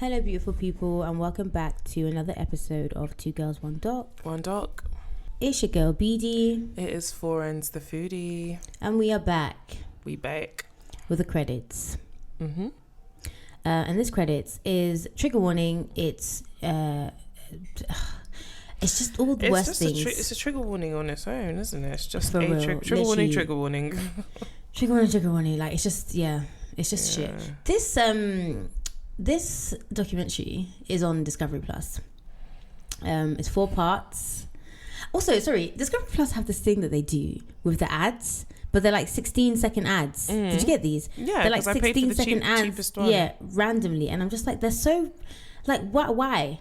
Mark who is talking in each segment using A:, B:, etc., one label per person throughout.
A: Hello, beautiful people, and welcome back to another episode of Two Girls, One Doc.
B: One Doc.
A: It's your girl, BD.
B: It is Foreign's the foodie.
A: And we are back.
B: We back.
A: With the credits.
B: Mm-hmm.
A: And this credits is trigger warning. It's just all the worst things.
B: It's a trigger warning on its own, isn't it? It's just
A: For
B: a
A: real,
B: trigger warning, trigger warning.
A: Trigger warning. Like, it's just, it's just shit. This documentary is on Discovery Plus. It's 4 parts. Also, sorry, Discovery Plus have this thing that they do with the ads, but they're like 16-second ads. Did you get these?
B: Yeah,
A: they're like 16-second ads.
B: Cheapest one.
A: Yeah, randomly, and I'm just like, they're so, like, why?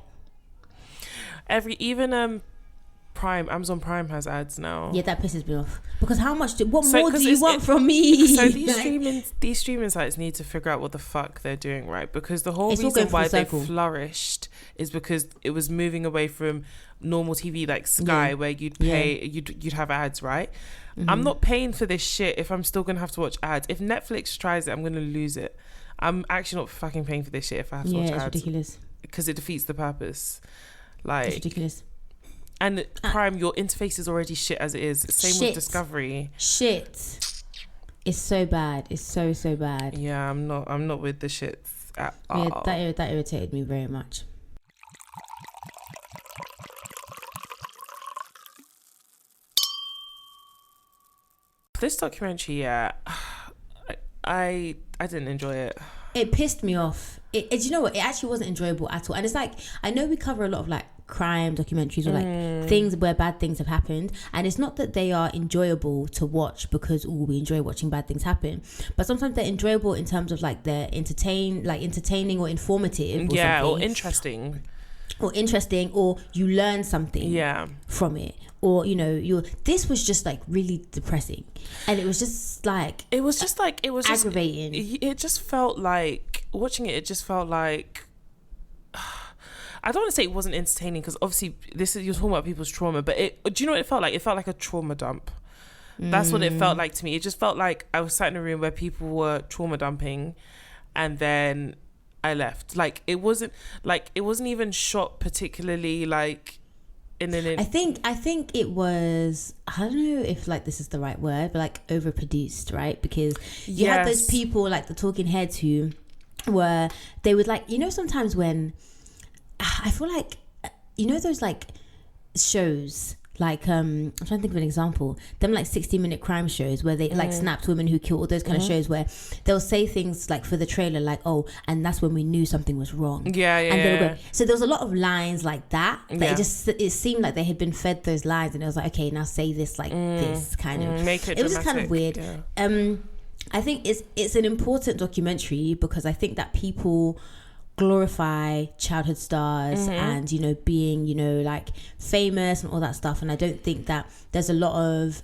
B: Amazon Prime has ads now.
A: Yeah, that pisses me off, because what more do you want from
B: me? So
A: these
B: these streaming sites need to figure out what the fuck they're doing, right? Because the whole reason why they flourished is because it was moving away from normal TV like Sky, where you'd pay, you'd have ads, right? Mm-hmm. I'm not paying for this shit if I'm still gonna have to watch ads. If Netflix tries it, I'm gonna lose it. I'm actually not fucking paying for this shit if I have to watch ads.
A: It's ridiculous.
B: Because it defeats the purpose. Like,
A: it's ridiculous.
B: And Prime, your interface is already shit as it is. Same with Discovery.
A: Shit. It's so bad. It's so bad.
B: Yeah, I'm not with the shits at all.
A: Yeah, that irritated me very much.
B: This documentary, I didn't enjoy it.
A: It pissed me off. Do you know what? It actually wasn't enjoyable at all. And it's like, I know we cover a lot of like crime documentaries or like things where bad things have happened, and it's not that they are enjoyable to watch because we enjoy watching bad things happen, but sometimes they're enjoyable in terms of like they're entertaining or informative or interesting, or you learn something from it, or this was just like really depressing, and it was just aggravating.
B: It just felt like watching it just felt like I don't want to say it wasn't entertaining, because obviously you're talking about people's trauma, but do you know what it felt like? It felt like a trauma dump. That's what it felt like to me. It just felt like I was sat in a room where people were trauma dumping, and then I left. Like, it wasn't even shot particularly like in an.
A: I think it was, I don't know if like this is the right word, but like overproduced, right? Because you had those people like the talking heads who they would like, sometimes when I feel like, those like shows, like I'm trying to think of an example, them like 60-minute crime shows where they like snapped women who killed, all those kind of shows where they'll say things like for the trailer like, oh, and that's when we knew something was wrong. So there was a lot of lines like that it seemed like they had been fed those lines, and it was like, okay, now say this like this kind of
B: make it
A: was just kind of weird. I think it's an important documentary because I think that people glorify childhood stars and being like famous and all that stuff, and I don't think that there's a lot of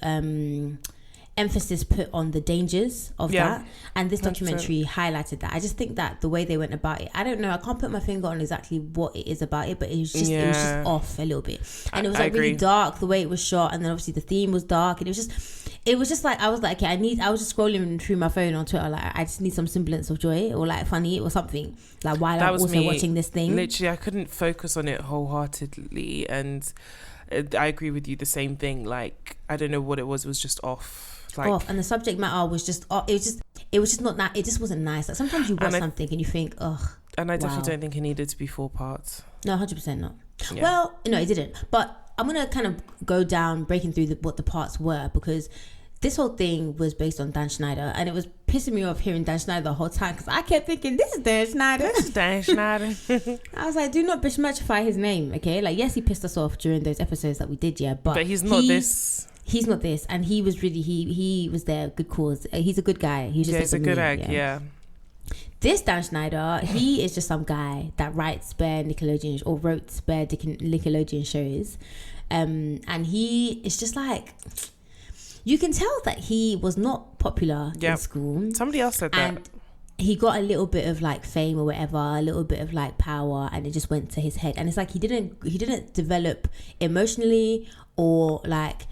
A: emphasis put on the dangers of that, and this documentary 100% highlighted that. I just think that the way they went about it, I don't know, I can't put my finger on exactly what it is about it, but it was just off a little bit, and it was like really dark the way it was shot, and then obviously the theme was dark, and it was just like, I was like, okay, I was just scrolling through my phone on Twitter, like I just need some semblance of joy or like funny or something, like while I'm also watching this thing.
B: Literally, I couldn't focus on it wholeheartedly, and I agree with you, the same thing. Like, I don't know what it was just off. Like,
A: off, and the subject matter was just off. It was just not that. It just wasn't nice. Like, sometimes you watch something and you think, ugh.
B: And I definitely don't think it needed to be 4 parts.
A: No, 100% not. Yeah. Well, no, it didn't. But I'm gonna kind of go down, breaking through what the parts were, because this whole thing was based on Dan Schneider, and it was pissing me off hearing Dan Schneider the whole time, because I kept thinking, this is Dan Schneider.
B: This is Dan Schneider.
A: I was like, do not besmirchify his name, okay? Like, yes, he pissed us off during those episodes that we did, but
B: he's not this.
A: He's not this, and he was really, he was there, good cause. He's a good guy. He's
B: a good egg,
A: This Dan Schneider, he is just some guy that writes bare Nickelodeon, or wrote bare Nickelodeon shows, and he is just like, you can tell that he was not popular in school.
B: Somebody else said that.
A: And he got a little bit of like fame or whatever, a little bit of like power, and it just went to his head. And it's like he didn't develop emotionally, or like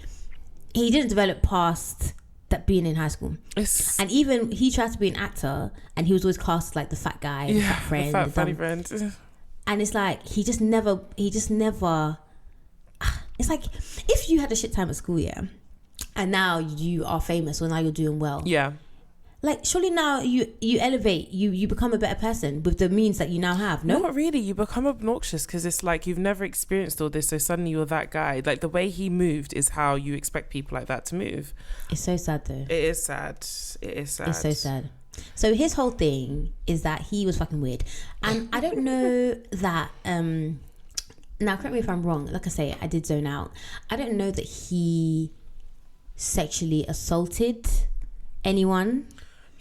A: he didn't develop past that being in high school. And even he tried to be an actor, and he was always cast as like the fat guy, the fat friend,
B: the fat funny friend.
A: And it's like he just never. It's like if you had a shit time at school, yeah, and now you are famous, or now you're doing well,
B: yeah.
A: Like, surely now you elevate, you become a better person with the means that you now have, no?
B: Not really. You become obnoxious because it's like you've never experienced all this, so suddenly you're that guy. Like, the way he moved is how you expect people like that to move.
A: It's so sad, though.
B: It is sad. It's so sad.
A: So his whole thing is that he was fucking weird. And I don't know that... now, correct me if I'm wrong. Like I say, I did zone out. I don't know that he sexually assaulted anyone...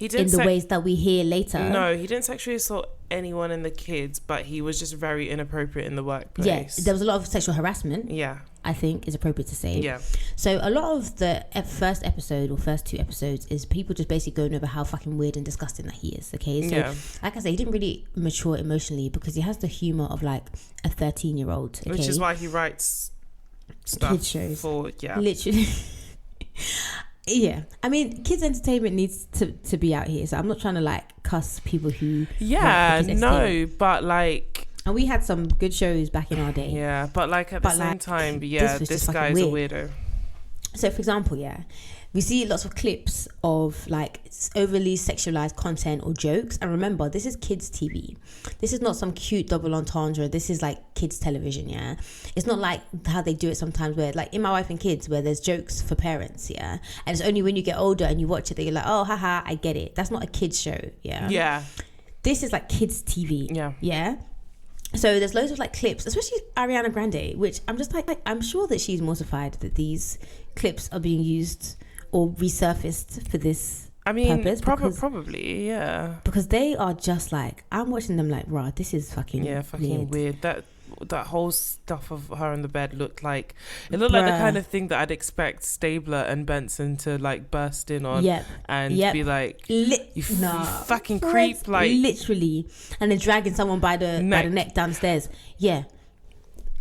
A: in the ways that we hear later.
B: No, he didn't sexually assault anyone in the kids, but he was just very inappropriate in the workplace.
A: Yeah, there was a lot of sexual harassment.
B: Yeah.
A: I think is appropriate to say.
B: Yeah.
A: So a lot of the first episode or first 2 episodes is people just basically going over how fucking weird and disgusting that he is. Okay, so like I say, he didn't really mature emotionally because he has the humor of like a 13-year-old. Okay?
B: Which is why he writes stuff
A: Kid shows.
B: For
A: literally. Yeah, I mean, kids' entertainment needs to be out here. So I'm not trying to like cuss people who.
B: Yeah, no, but like.
A: And we had some good shows back in our day.
B: Yeah, but like at the same time, yeah, this guy is a weirdo. So,
A: for example, yeah, we see lots of clips of like overly sexualized content or jokes. And remember, this is kids' TV. This is not some cute double entendre. This is like kids' television, yeah. It's not like how they do it sometimes where like in My Wife and Kids where there's jokes for parents, yeah. And it's only when you get older and you watch it that you're like, oh, haha, I get it. That's not a kids' show, yeah.
B: Yeah.
A: This is like kids' TV.
B: Yeah.
A: Yeah. So there's loads of like clips, especially Ariana Grande, which I'm just like I'm sure that she's mortified that these clips are being used or resurfaced for this purpose.
B: Probably, yeah.
A: Because they are just like, I'm watching them like, rah, this is fucking
B: weird. That whole stuff of her on the bed looked like the kind of thing that I'd expect Stabler and Benson to like burst in on and be like, you fucking creep, like
A: literally, and then dragging someone by the neck downstairs. Yeah,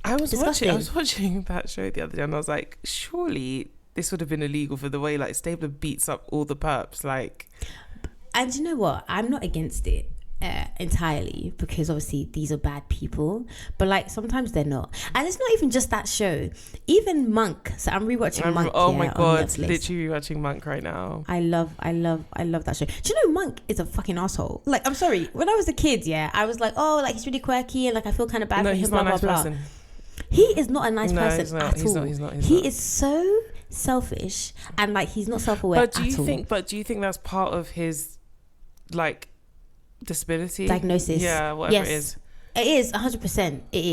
B: I was watching that show the other day and I was like, surely this would have been illegal for the way like Stabler beats up all the perps, like.
A: And you know what? I'm not against it. Entirely, because obviously these are bad people, but like sometimes they're not. And it's not even just that show, even Monk. So I'm rewatching Monk.
B: Oh my god, literally rewatching Monk right now.
A: I love that show. Do you know Monk is a fucking asshole? Like, I'm sorry, when I was a kid, yeah, I was like, oh, like he's really quirky and like I feel kind of bad for him.
B: He's not a nice person.
A: He is not a nice person at all.
B: He's not.
A: He is so selfish and like he's not self-aware
B: But do you think that's part of his like disability
A: diagnosis?
B: Yeah, whatever it is.
A: It is 100%. It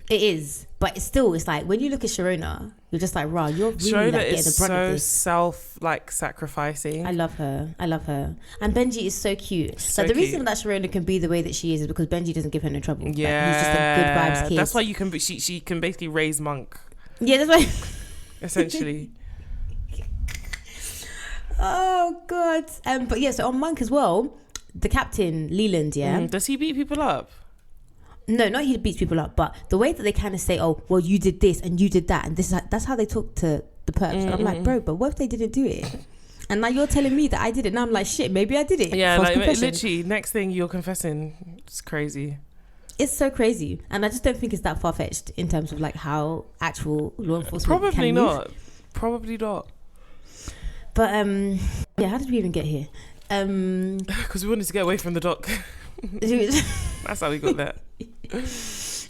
A: is. But it's like when you look at Sharona, you're just like, rah, you're really
B: Sharona
A: like getting the brunt of this.
B: Sacrificing.
A: I love her. And Benji is so cute. So the reason that Sharona can be the way that she is because Benji doesn't give her no trouble.
B: Yeah,
A: like, he's just a good vibes kid.
B: That's why you can. She can basically raise Monk.
A: Yeah, that's why.
B: Essentially.
A: Oh god. But yeah, so on Monk as well. The captain, Leland, yeah?
B: Does he beat people up?
A: No, not he beats people up, but the way that they kind of say, oh, well, you did this and you did that, and this is that's how they talk to the perps. And I'm like, bro, but what if they didn't do it? And now you're telling me that I did it. Now I'm like, shit, maybe I did it.
B: Yeah, like literally, next thing you're confessing. It's crazy.
A: It's so crazy. And I just don't think it's that far-fetched in terms of like how actual law enforcement
B: Probably
A: can
B: not.
A: move.
B: Probably not.
A: But, yeah, how did we even get here?
B: Because we wanted to get away from the doc. That's how we got there.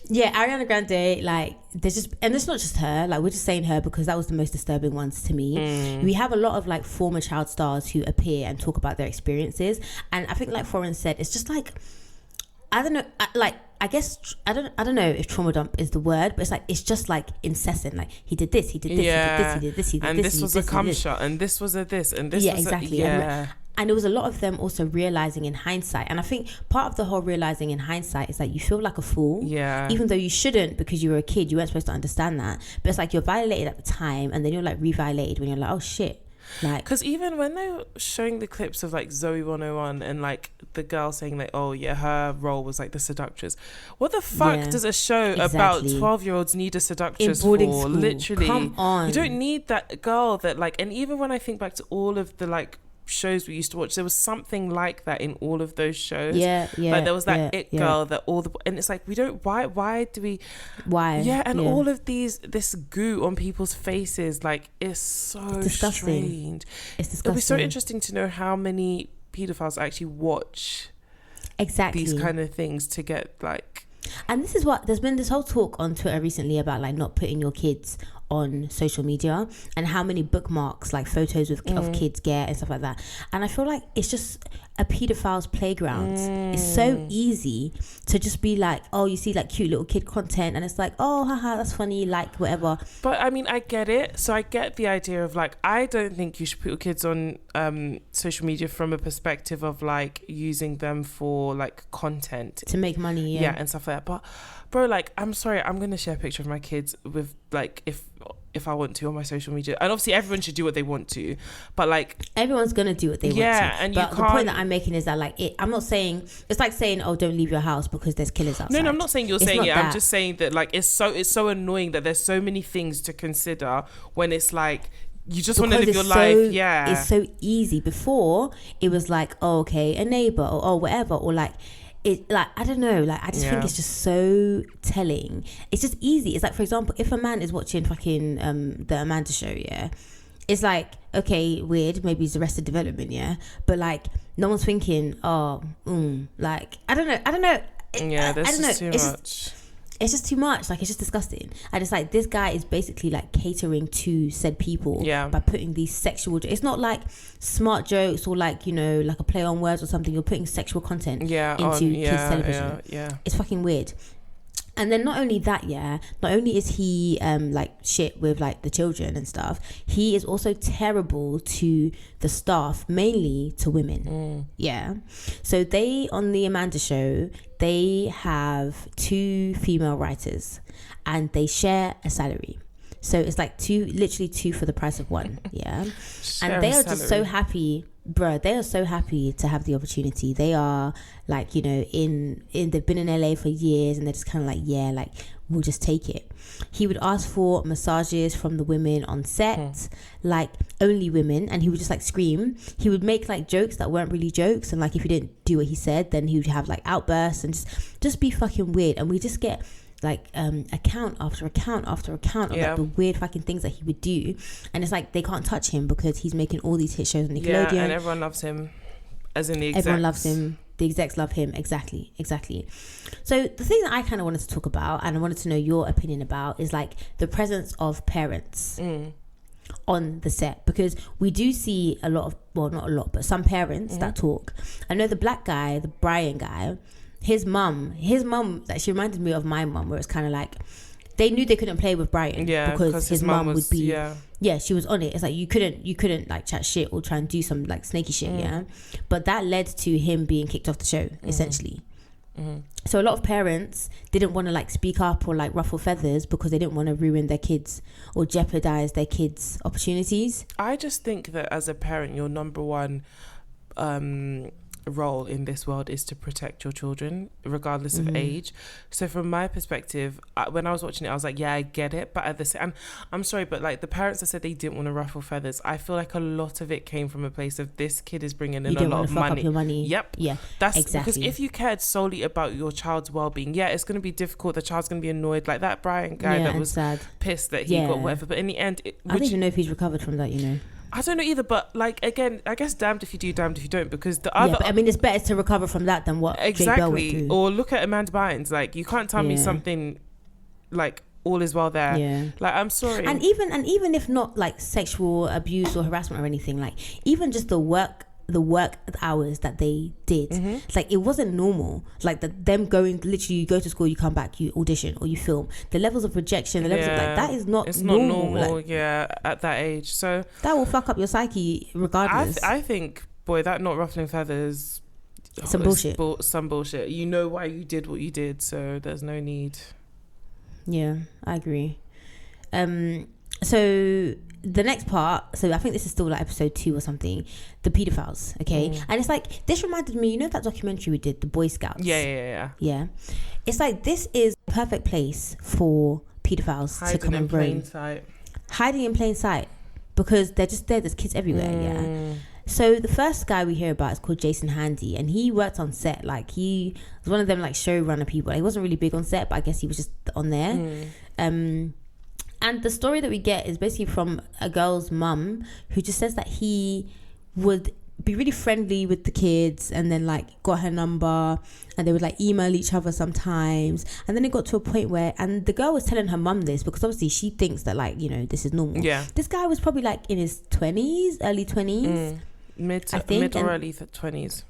A: Yeah, Ariana Grande, like there's just, and it's not just her, like we're just saying her because that was the most disturbing ones to me. We have a lot of like former child stars who appear and talk about their experiences, and I think like Florence said, it's just like, I don't know, I guess I don't know if trauma dump is the word, but it's like it's just like incessant. Like he did this, he did this, he did this, he did this, he did
B: and
A: this,
B: this was a cum shot, and this was a this, and this was
A: exactly. And there was a lot of them also realizing in hindsight. And I think part of the whole realizing in hindsight is that you feel like a fool.
B: Yeah.
A: Even though you shouldn't because you were a kid. You weren't supposed to understand that. But it's like you're violated at the time and then you're like re-violated when you're like, oh shit. Like,
B: because even when they were showing the clips of like Zoe 101 and like the girl saying like, oh yeah, her role was like the seductress. What the fuck does a show about 12-year-olds need a seductress for?
A: School.
B: Literally,
A: come on,
B: you don't need that girl that like. And even when I think back to all of the like shows we used to watch, there was something like that in all of those shows. Like there was that girl that all the, and it's like, we don't, why do we, and all of this goo on people's faces, like, it's so strange.
A: It's disgusting.
B: It'll be so interesting to know how many pedophiles actually watch these kind of things to get like.
A: And this is what, there's been this whole talk on Twitter recently about like not putting your kids on social media and how many bookmarks like photos of kids get and stuff like that. And I feel like it's just a pedophile's playground. It's so easy to just be like, oh, you see like cute little kid content and it's like, oh, haha, that's funny, like whatever.
B: But I mean, I get it. So I get the idea of like, I don't think you should put your kids on social media from a perspective of like using them for like content
A: to make money,
B: and stuff like that. But bro, like, I'm sorry, I'm gonna share a picture of my kids with like, if I want to on my social media, and obviously everyone should do what they want to, but like
A: everyone's gonna do what they want to.
B: And
A: but the point that I'm making is that like I'm not saying, it's like saying, oh, don't leave your house because there's killers outside.
B: No, I'm not saying you're saying it. I'm just saying that like it's so annoying that there's so many things to consider when it's like you just want to live your life.
A: It's so easy. Before it was like, oh, okay, a neighbor or oh, whatever, or like. It, like, I don't know, like I just think it's just so telling. It's just easy. It's like, for example, if a man is watching fucking the Amanda Show, it's like, okay, weird, maybe it's Arrested Development, but like no one's thinking, oh, like I don't know.
B: This is too much.
A: It's just too much. Like, it's just disgusting. And it's like, this guy is basically like catering to said people by putting these sexual, it's not like smart jokes or like, you know, like a play on words or something. You're putting sexual content into kids television. It's fucking weird. And then not only that, not only is he like shit with like the children and stuff, he is also terrible to the staff, mainly to women. So they, on the Amanda Show, they have 2 female writers and they share a salary. So it's like literally two for the price of one. And they are just so happy, bro. They are so happy to have the opportunity. They are like, you know, they've been in LA for years and they're just kind of like, like we'll just take it. He would ask for massages from the women on set, like only women, and he would just like scream. He would make like jokes that weren't really jokes, and like if you didn't do what he said, then he would have like outbursts and just be fucking weird. And we just get like account after account after account of like the weird fucking things that he would do, and it's like they can't touch him because he's making all these hit shows on Nickelodeon,
B: and everyone loves him, as in the execs.
A: Everyone loves him. The execs love him. Exactly. So the thing that I kind of wanted to talk about, and I wanted to know your opinion about, is like the presence of parents on the set, because we do see a lot of, well, not a lot, but some parents that talk. I know the black guy, the Brian guy, his mum, like, she reminded me of my mum, where it's kind of like they knew they couldn't play with Brian because his mum would be she was on it. It's like you couldn't like chat shit or try and do some like snaky shit, but that led to him being kicked off the show essentially. So a lot of parents didn't want to like speak up or like ruffle feathers because they didn't want to ruin their kids or jeopardize their kids' opportunities.
B: I just think that as a parent, your number one role in this world is to protect your children regardless of age. So from my perspective, when I was watching it, I was like, I get it, but at the same, I'm sorry, but like the parents that said they didn't want to ruffle feathers, I feel like a lot of it came from a place of this kid is bringing in a lot of money.
A: Your money.
B: That's
A: exactly.
B: Because if you cared solely about your child's well-being, it's going to be difficult, the child's going to be annoyed, like that Brian guy that was sad, pissed that he got whatever, but in the end
A: I don't even know if he's recovered from that, you know.
B: I don't know either, but like, again, I guess damned if you do, damned if you don't, because the other...
A: but I mean, it's better to recover from that than what Jake Bell went through.
B: Or look at Amanda Bynes. Like, you can't tell me something like all is well there. Like, I'm sorry.
A: And even if not like sexual abuse or harassment or anything, like even just the work hours that they did, it's like it wasn't normal. Like them going, literally you go to school, you come back, you audition or you film. The levels of rejection, the levels of like that is not normal. Like,
B: at that age. So
A: that will fuck up your psyche regardless.
B: I think, boy, that not ruffling feathers,
A: some bullshit.
B: Some bullshit. You know why you did what you did, so there's no need.
A: Yeah, I agree. so the next part, so I think this is still like episode 2 or something, the pedophiles, okay? And it's like, this reminded me, you know that documentary we did, the Boy Scouts? Yeah. It's like, this is the perfect place for pedophiles to come and roam. Hiding in plain sight. Because they're just there, there's kids everywhere, yeah. So the first guy we hear about is called Jason Handy, and he worked on set. Like, he was one of them like showrunner people. Like, he wasn't really big on set, but I guess he was just on there. And the story that we get is basically from a girl's mum who just says that he would be really friendly with the kids, and then like got her number, and they would like email each other sometimes. And then it got to a point where, and the girl was telling her mum this because obviously she thinks that like, you know, this is normal. Yeah. This guy was probably like in his 20s, early 20s. Mid
B: or early 20s.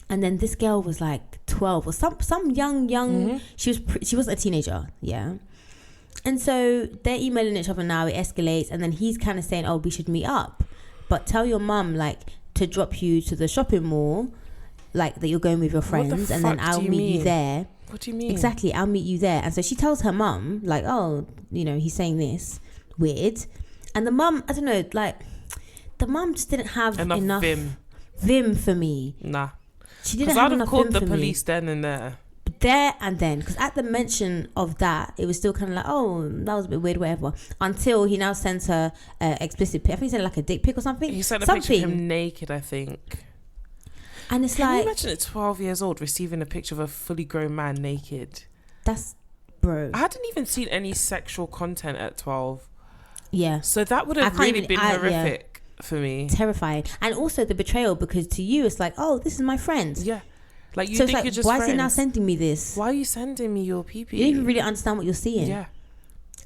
A: And then this girl was like 12 or some young. She wasn't a teenager, yeah. And so they're emailing each other now. It escalates, and then he's kind of saying, "Oh, we should meet up, but tell your mum like to drop you to the shopping mall, like that you're going with your friends, and then I'll meet you there."
B: What do you mean?
A: Exactly, I'll meet you there. And so she tells her mum like, "Oh, you know, he's saying this weird," and the mum, I don't know, like the mum just didn't have enough vim for me.
B: Nah,
A: she didn't have enough vim for me.
B: I'd have called the police then and there.
A: There and then, because at the mention of that, it was still kind of like, oh, that was a bit weird, whatever. Until he now sends her explicit pic. I think he sent like a dick pic or something.
B: He sent a picture of him naked, I think.
A: And it's
B: Can
A: like,
B: you imagine at 12 years old receiving a picture of a fully grown man naked?
A: That's, bro.
B: I hadn't even seen any sexual content at 12.
A: Yeah.
B: So that would have really been horrific for me.
A: Terrifying. And also the betrayal, because to you it's like, oh, this is my friend.
B: Yeah. Like, you
A: so
B: think
A: it's like,
B: you're just
A: why
B: friends.
A: is he now sending me this?
B: Why are you sending me your pee-pee?
A: You don't even really understand what you're seeing.
B: Yeah.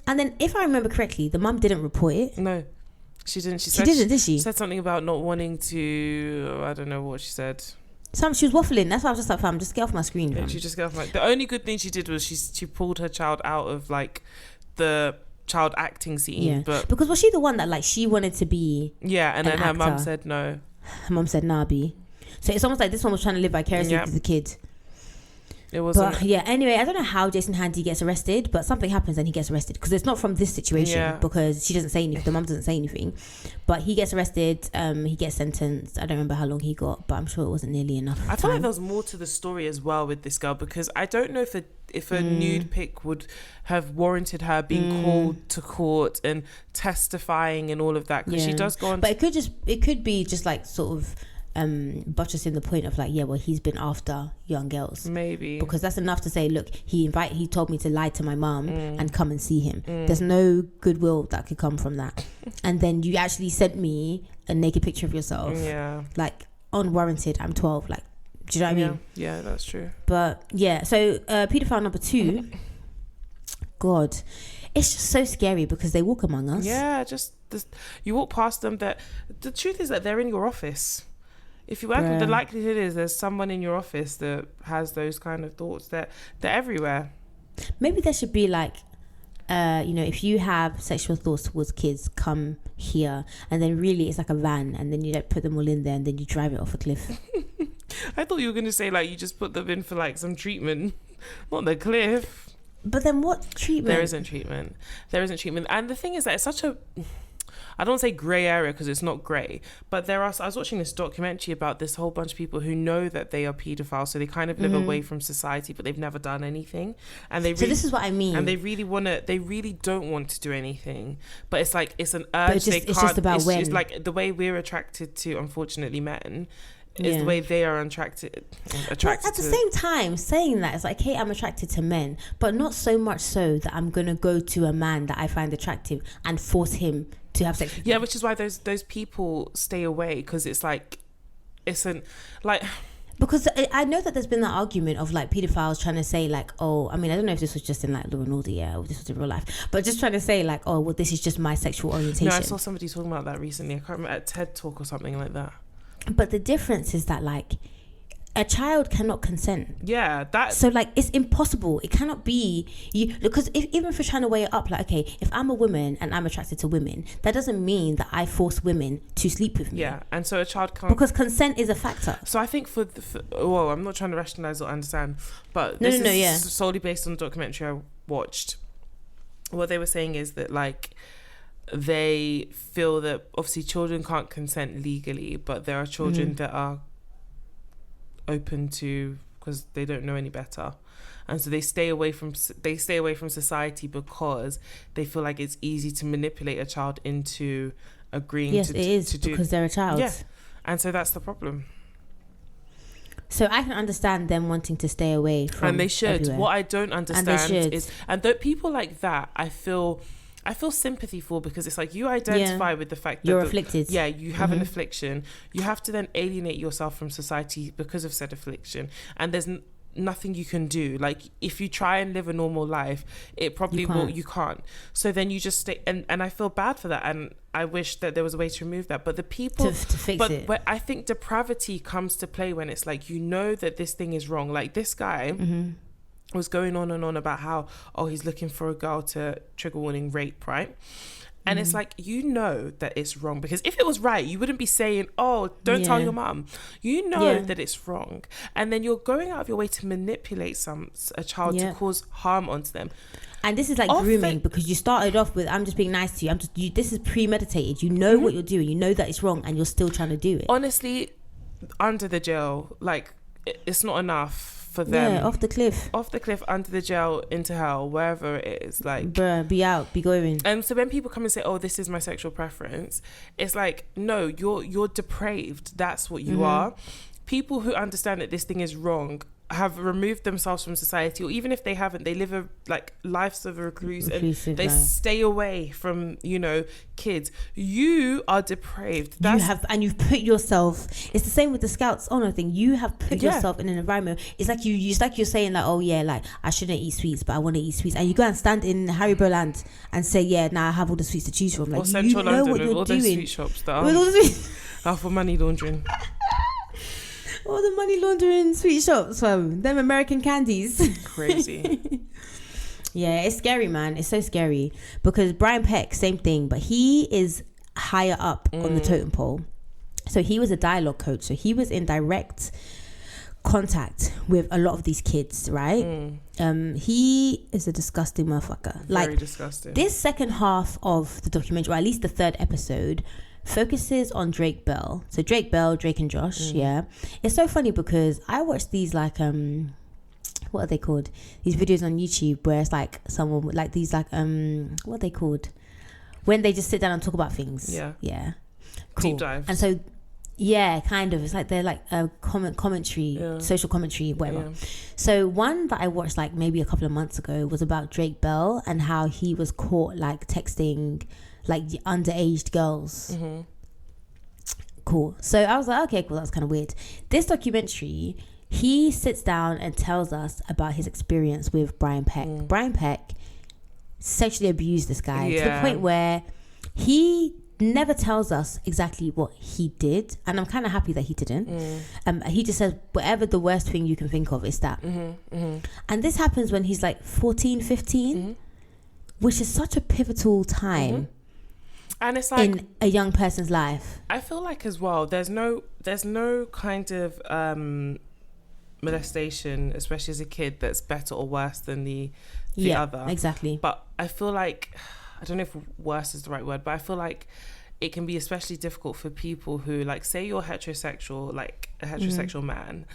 B: And
A: then, if I remember correctly, the mum didn't report it.
B: No, she didn't. She
A: didn't, did she?
B: She said something about not wanting to. I don't know what she said.
A: She was waffling. That's why I was just like, fam, just get off my screen.
B: Yeah, she just get off my. The only good thing she did was she pulled her child out of like the child acting scene.
A: Yeah.
B: But
A: because was she the one that like she wanted to be?
B: Yeah, and then her mum said no.
A: Her mum said nah, B. So it's almost like this one was trying to live vicariously through the kid.
B: It wasn't.
A: But yeah, anyway, I don't know how Jason Handy gets arrested, but something happens and he gets arrested, because it's not from this situation, because she doesn't say anything, the mum doesn't say anything, but he gets arrested, he gets sentenced. I don't remember how long he got, but I'm sure it wasn't nearly enough.
B: I feel like there was more to the story as well with this girl, because I don't know if a nude pic would have warranted her being called to court and testifying and all of that, because she does go on.
A: But it could be just like sort of buttressing the point of like, yeah, well, he's been after young girls,
B: maybe,
A: because that's enough to say, look, he told me to lie to my mum and come and see him. There's no goodwill that could come from that. And then you actually sent me a naked picture of yourself, like unwarranted. I'm 12, like, do you know what I mean?
B: Yeah, that's true.
A: But yeah, so pedophile number 2, God, it's just so scary because they walk among us.
B: Yeah, just you walk past them. That the truth is that they're in your office. If you work with, the likelihood is there's someone in your office that has those kind of thoughts. That they're everywhere.
A: Maybe there should be like, if you have sexual thoughts towards kids, come here, and then really it's like a van, and then you like put them all in there, and then you drive it off a cliff.
B: I thought you were gonna say like you just put them in for like some treatment, not the cliff.
A: But then what treatment?
B: There isn't treatment. And the thing is that it's such a, I don't want to say grey area because it's not grey, but I was watching this documentary about this whole bunch of people who know that they are paedophiles, so they kind of live away from society, but they've never done anything, and they. So
A: this is what I mean.
B: And they really don't want to do anything, but it's like it's an urge.
A: It's just about when.
B: It's like the way we're attracted to, unfortunately, men. Is the way they are attracted
A: at the same time, saying that it's like, hey, I'm attracted to men, but not so much so that I'm gonna go to a man that I find attractive and force him to have sex with me.
B: Which is why those people stay away, because it's like,
A: because I know that there's been that argument of like pedophiles trying to say like, oh, I mean, I don't know if this was just in like Law and Order, or this was in real life, but just trying to say like, oh, well, this is just my sexual orientation.
B: No, I saw somebody talking about that recently. I can't remember, at TED Talk or something like that.
A: But the difference is that like a child cannot consent.
B: Yeah, that.
A: So like it's impossible. It cannot be you, because even if you're trying to weigh it up, like, okay, if I'm a woman and I'm attracted to women, that doesn't mean that I force women to sleep with me.
B: Yeah, and so a child can't,
A: because consent is a factor.
B: So I think well, I'm not trying to rationalize or understand, but this is solely based on the documentary I watched. What they were saying is that like, they feel that obviously children can't consent legally, but there are children that are open to, because they don't know any better, and so they stay away from society because they feel like it's easy to manipulate a child into agreeing
A: yes, it is, because they're a child.
B: Yeah, and so that's the problem.
A: So I can understand them wanting to stay away from,
B: and they should.
A: Everywhere.
B: What I don't understand is, and people like that, I feel sympathy for, because it's like you identify with the fact that
A: you're afflicted.
B: Yeah, you have an affliction. You have to then alienate yourself from society because of said affliction, and there's nothing you can do. Like if you try and live a normal life, it probably you can't. So then you just stay, and I feel bad for that, and I wish that there was a way to remove that. But the people
A: to fix it.
B: But I think depravity comes to play when it's like, you know that this thing is wrong. Like this guy was going on and on about how, he's looking for a girl to, trigger warning, rape, right? And it's like, you know that it's wrong, because if it was right, you wouldn't be saying, don't tell your mum. You know that it's wrong. And then you're going out of your way to manipulate a child to cause harm onto them.
A: And this is like grooming, because you started off with, I'm just being nice to you. This is premeditated. You know what you're doing. You know that it's wrong, and you're still trying to do it.
B: Honestly, under the jail, like, it's not enough for them.
A: Yeah, off the cliff,
B: under the jail, into hell, wherever it is. Like,
A: bruh, be out, be going.
B: And so when people come and say, this is my sexual preference, it's like, no, you're depraved. That's what you are. People who understand that this thing is wrong have removed themselves from society, or even if they haven't, they live lives of a recluse, and they stay away from kids. You are depraved.
A: You've put yourself. It's the same with the Scouts honor thing. You have put yourself in an environment. It's like you're saying like, I shouldn't eat sweets, but I want to eat sweets, and you go and stand in Haribo Land and say, I have all the sweets to choose from. Like,
B: or Central
A: you know
B: London
A: what you're
B: with all
A: doing.
B: those sweet shops that
A: with all the sweets.
B: are for money laundering.
A: All the money laundering sweet shops, them American candies.
B: Crazy.
A: Yeah, it's scary, man. It's so scary, because Brian Peck, same thing, but he is higher up on the totem pole. So he was a dialogue coach. So he was in direct contact with a lot of these kids, right? He is a disgusting motherfucker.
B: Very disgusting.
A: This second half of the documentary, or at least the third episode, focuses on Drake Bell. So Drake and Josh, It's so funny because I watched these what are they called? These videos on YouTube where it's like someone with like these what are they called? When they just sit down and talk about things. Yeah. Cool.
B: Deep dives.
A: And so kind of. It's like they're like a commentary, social commentary, whatever. Yeah. So one that I watched like maybe a couple of months ago was about Drake Bell and how he was caught like texting like underage girls. Cool. So I was like, okay, cool, that's kind of weird. This documentary, he sits down and tells us about his experience with Brian Peck. Brian Peck sexually abused this guy to the point where he never tells us exactly what he did, and I'm kind of happy that he didn't. He just says whatever the worst thing you can think of is that. And this happens when he's like 14, 15, which is such a pivotal time.
B: And it's like
A: in a young person's life.
B: I feel like as well, there's no kind of molestation, especially as a kid, that's better or worse than the other. Exactly. But I feel like, I don't know if worse is the right word, but I feel like it can be especially difficult for people who, like, say you're heterosexual, like a heterosexual man,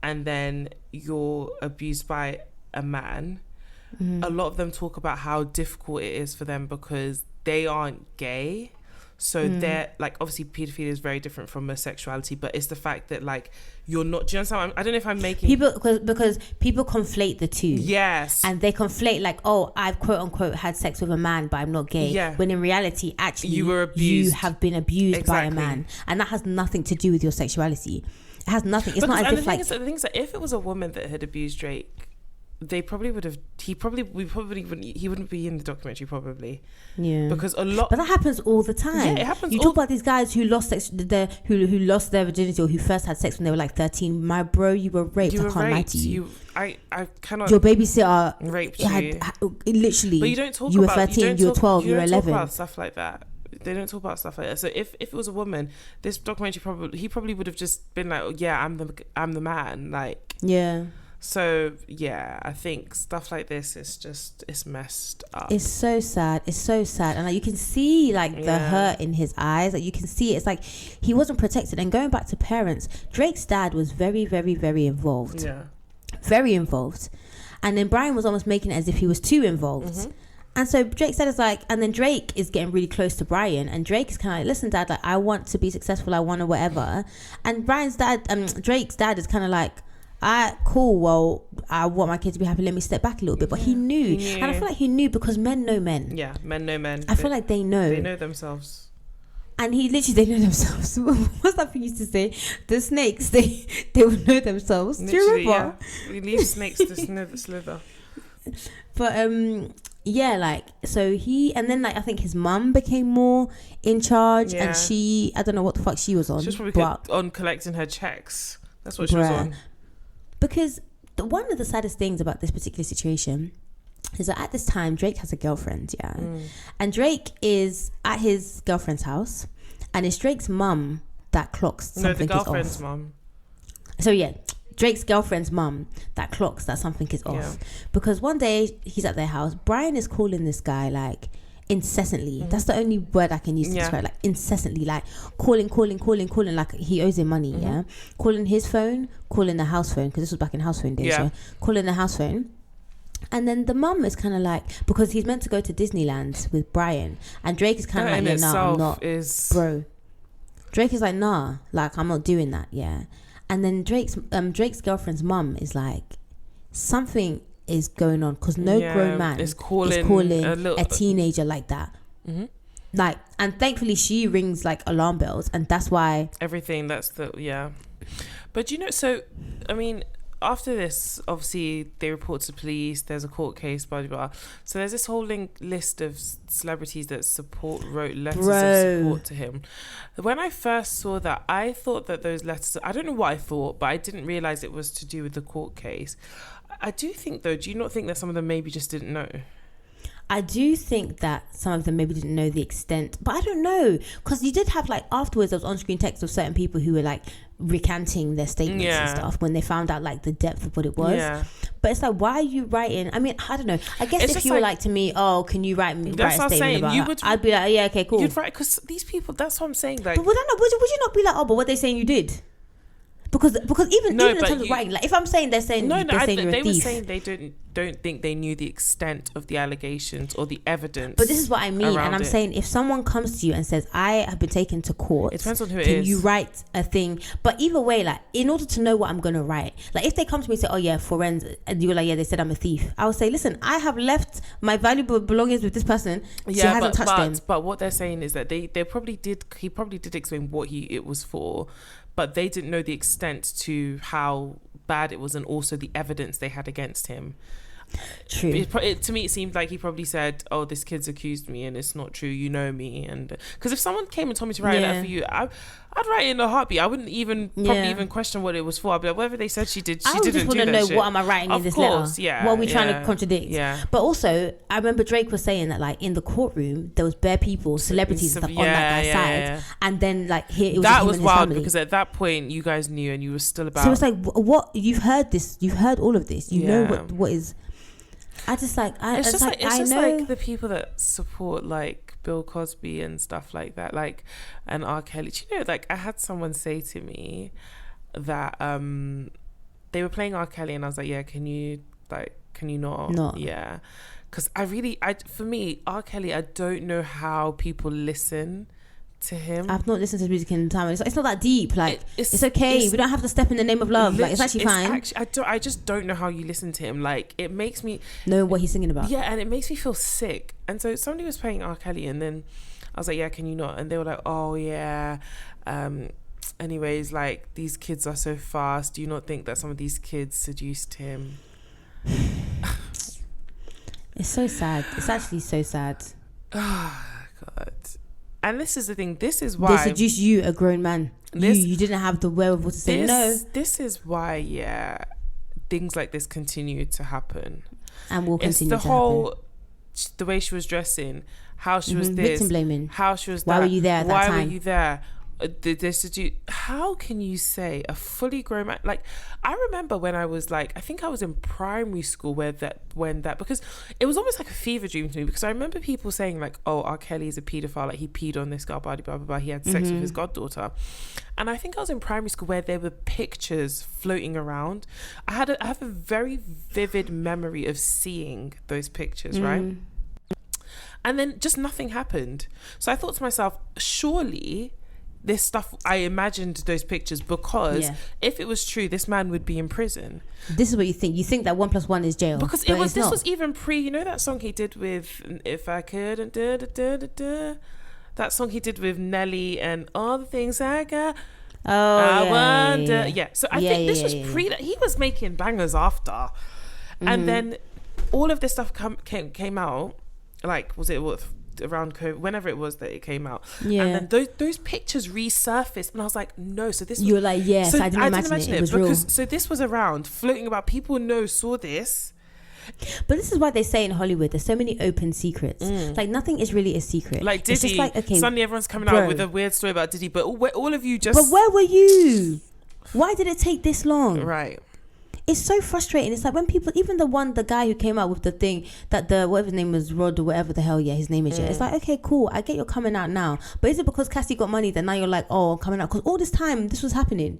B: and then you're abused by a man. A lot of them talk about how difficult it is for them because they aren't gay, so they're like, obviously pedophilia is very different from homosexuality, but it's the fact that like you're not, do you understand? I don't know if I'm making
A: people, because people conflate the two.
B: Yes.
A: And they conflate like, I've quote unquote had sex with a man but I'm not gay, when in reality actually
B: you were abused.
A: You have been abused by a man, and that has nothing to do with your sexuality. It has nothing. It's not as if like
B: the thing is that if it was a woman that had abused Drake, they probably would have. He wouldn't be in the documentary probably. Yeah. Because a lot.
A: But that happens all the time.
B: Yeah, it happens.
A: You talk about these guys who lost sex, who lost their virginity, or who first had sex when they were like 13. My bro, you were raped. I can't lie to you.
B: I cannot.
A: Your babysitter
B: raped you.
A: Literally.
B: But you don't talk.
A: You were
B: about,
A: 13. You were 12. You were 11.
B: Talk about stuff like that. They don't talk about stuff like that. So if it was a woman, this documentary he probably would have just been like, I'm the man. Like.
A: Yeah.
B: So yeah, I think stuff like this is just, it's messed up.
A: It's so sad. It's so sad. And like, you can see like the hurt in his eyes. Like you can see it. It's like he wasn't protected. And going back to parents, Drake's dad was very, very, very involved.
B: Yeah.
A: Very involved. And then Brian was almost making it as if he was too involved. And so Drake's dad is like, and then Drake is getting really close to Brian, and Drake is kind of like, listen, dad, like I want to be successful, I want to whatever. And Brian's dad, Drake's dad is kind of like, cool, well, I want my kids to be happy, let me step back a little bit. But he knew. And I feel like he knew because men know men.
B: Yeah, men know men.
A: I feel like they know.
B: They know themselves.
A: And they know themselves. What's that thing you used to say? The snakes, they will know themselves.
B: Literally,
A: do you remember?
B: Yeah. We leave snakes to slither.
A: But yeah, like, so and then like I think his mum became more in charge, and she, I don't know what the fuck she was on.
B: She was probably on collecting her checks. That's what she was on.
A: Because one of the saddest things about this particular situation is that at this time Drake has a girlfriend, and Drake is at his girlfriend's house, and it's Drake's mum that clocks something is off.
B: No, the girlfriend's mum.
A: So yeah, Drake's girlfriend's mum that clocks that something is off, because one day he's at their house. Brian is calling this guy like incessantly. That's the only word I can use to describe, like incessantly, like calling, like he owes him money. Calling his phone, calling the house phone, because this was back in house phone days. So calling the house phone. And then the mum is kind of like, because he's meant to go to Disneyland with Brian, and Drake is kind of like, yeah, nah, I'm not, bro. Drake is like, nah, like I'm not doing that. And then Drake's girlfriend's mum is like, something is going on, because no grown man is calling a teenager like that. Like, and thankfully she rings like alarm bells, and that's why
B: everything. But you know, so I mean, after this, obviously they report to police. There's a court case, blah blah blah. So there's this whole list of celebrities that wrote letters of support to him. When I first saw that, I thought that those letters, I don't know what I thought, but I didn't realize it was to do with the court case. I do think, though, do you not think that some of them maybe just didn't know?
A: I do think that some of them maybe didn't know the extent, but I don't know, because you did have, like, afterwards there was on-screen text of certain people who were like recanting their statements and stuff when they found out like the depth of what it was. But it's like, why are you writing? I mean, I don't know. I guess it's if you were like to me, oh, can you write a statement about that? I'd be like, yeah, okay, cool.
B: You'd write, because these people, that's what I'm saying. Like,
A: but would you not be like, oh, but what they saying you did? Because even in terms of writing, like if I'm saying they're saying you're a thief.
B: They were saying they don't think they knew the extent of the allegations or the evidence.
A: But this is what I mean, and I'm saying if someone comes to you and says, I have been taken to court,
B: it depends on who it is.
A: Can you write a thing? But either way, like in order to know what I'm gonna write, like if they come to me and say, oh yeah, forensic, and you were like, yeah, they said I'm a thief, I would say, listen, I have left my valuable belongings with this person. She hasn't touched them.
B: But what they're saying is that he probably did explain what it was for, but they didn't know the extent to how bad it was, and also the evidence they had against him.
A: True.
B: To me, it seemed like he probably said, oh, this kid's accused me and it's not true, you know me. And because if someone came and told me to write that for you, I'd write it in a heartbeat. I wouldn't even probably even question what it was for. I'd be like, whatever they said she did, she didn't do that. I just want to know,
A: what am I writing in this letter?
B: Yeah,
A: what are we trying to contradict?
B: Yeah.
A: But also, I remember Drake was saying that like in the courtroom there was bare people, celebrities and stuff on that guy's side, and then like here it was
B: that
A: him
B: was
A: and his
B: wild
A: family.
B: Because at that point you guys knew and you were still about.
A: So it's like, what you've heard this, you've heard all of this, you know what is. I just like
B: it's just like the people that support like Bill Cosby and stuff like that, like, and R. Kelly. Do you know, like I had someone say to me that they were playing R. Kelly, and I was like, yeah, can you not? Yeah, because for me, R. Kelly, I don't know how people listen to him.
A: I've not listened to music in time. It's not that deep. Like it's okay. We don't have to step in the name of love. Like it's actually fine.
B: I just don't know how you listen to him. Like it makes me
A: know what he's singing about.
B: Yeah, and it makes me feel sick. And so somebody was playing R. Kelly, and then I was like, yeah, can you not? And they were like, oh yeah. Anyways, like these kids are so fast. Do you not think that some of these kids seduced him?
A: It's so sad. It's actually so sad.
B: Oh God. And this is the thing. This is why
A: they seduced you, a grown man. You didn't have the wherewithal to say no.
B: This is why, things like this continue to happen,
A: and will continue to happen.
B: The way she was dressing, how she was this,
A: victim blaming,
B: how she was that.
A: Why were you there at that time?
B: Why were you there? How can you say a fully grown man? Like, I remember when I was like, I think I was in primary school because it was almost like a fever dream to me, because I remember people saying like, oh, R. Kelly is a paedophile, like he peed on this girl, blah blah blah, he had sex with his goddaughter. And I think I was in primary school where there were pictures floating around. I have a very vivid memory of seeing those pictures, right? And then just nothing happened. So I thought to myself, surely this stuff, I imagined those pictures because if it was true, this man would be in prison.
A: This is what you think. You think that 1 + 1 is jail.
B: Because this was even pre, you know that song he did with If I Could, that song he did with Nelly and All the Things I Got. I wonder. Yeah. So I think this was pre that. He was making bangers after. And then all of this stuff came out. Like, was it around COVID, whenever it was that it came out, and then those pictures resurfaced, and I was like, no. So this,
A: you're like, yes, so I didn't imagine it was real.
B: So this was around, floating about. People saw this.
A: But this is why they say in Hollywood there's so many open secrets. Like, nothing is really a secret.
B: Like Diddy, it's just like, okay, suddenly everyone's coming out with a weird story about Diddy, but all of you just.
A: But where were you? Why did it take this long?
B: Right.
A: It's so frustrating. It's like when people, even the guy who came out with the thing that whatever his name was, Rod or whatever the hell, his name is. It's like, okay, cool. I get you're coming out now, but is it because Cassie got money that now you're like, oh, I'm coming out? Because all this time this was happening.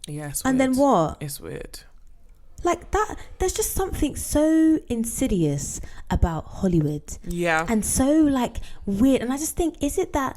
B: Yeah, it's
A: and
B: weird.
A: Then what?
B: It's weird.
A: Like that. There's just something so insidious about Hollywood.
B: Yeah.
A: And so like weird. And I just think, is it that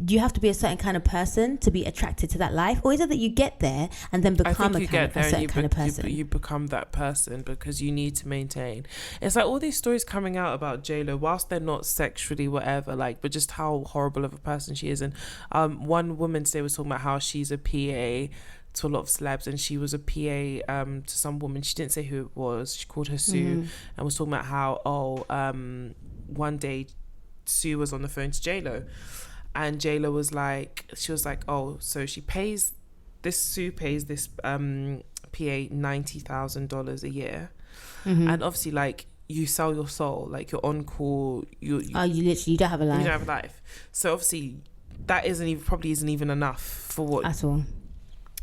A: you have to be a certain kind of person to be attracted to that life, or is it that you get there and then become a certain kind of person?
B: You become that person because you need to maintain. It's like all these stories coming out about J-Lo, whilst they're not sexually whatever, like, but just how horrible of a person she is. And one woman today was talking about how she's a PA to a lot of celebs, and she was a PA to some woman. She didn't say who it was. She called her Sue, and was talking about how one day Sue was on the phone to J-Lo. And J-Lo was like, oh, so Sue pays this PA $90,000 a year. And obviously, like, you sell your soul, like, you're on call. You don't have a life. You don't have a life. So obviously that probably isn't even enough for what
A: at all.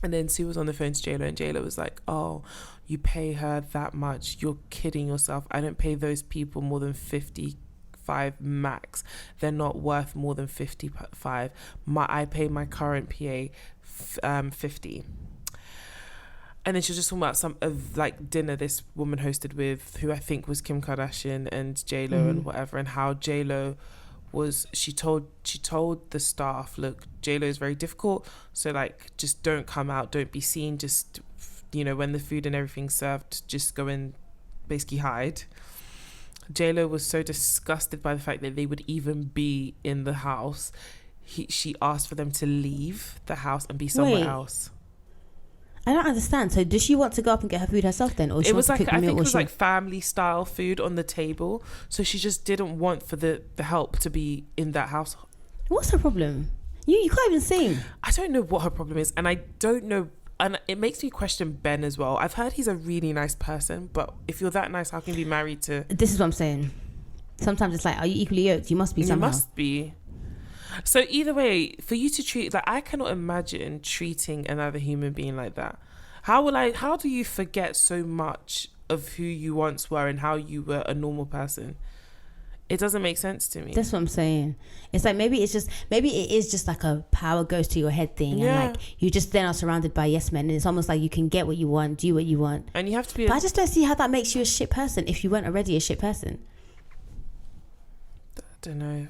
B: And then Sue was on the phone to J-Lo, and J-Lo was like, oh, you pay her that much? You're kidding yourself. I don't pay those people more than 55 max. They're not worth more than 55. I pay my current PA 50. And then she was just talking about some of like dinner this woman hosted with, who I think was Kim Kardashian and J-Lo and whatever, and how J-Lo was, she told the staff, look, J-Lo is very difficult, so like, just don't come out, don't be seen, just, you know, when the food and everything's served, just go and basically hide. J-Lo was so disgusted by the fact that they would even be in the house. She asked for them to leave the house and be somewhere else.
A: I don't understand. So does she want to go up and get her food herself then? Or
B: it was like, I think it was like family style food on the table. So she just didn't want for the help to be in that house.
A: What's her problem? You can't even sing.
B: I don't know what her problem is. And I don't know. And it makes me question Ben as well. I've heard he's a really nice person, but if you're that nice, how can you be married to...
A: This is what I'm saying. Sometimes it's like, are you equally yoked? You must be somehow.
B: You must be. So either way, for you to treat... Like, I cannot imagine treating another human being like that. How do you forget so much of who you once were and how you were a normal person? It doesn't make sense to me.
A: That's what I'm saying. It's like maybe it is just like a power goes to your head thing, and like you just then are surrounded by yes men, and it's almost like you can get what you want, do what you want,
B: and you have to be.
A: But I just don't see how that makes you a shit person if you weren't already a shit person.
B: I don't know.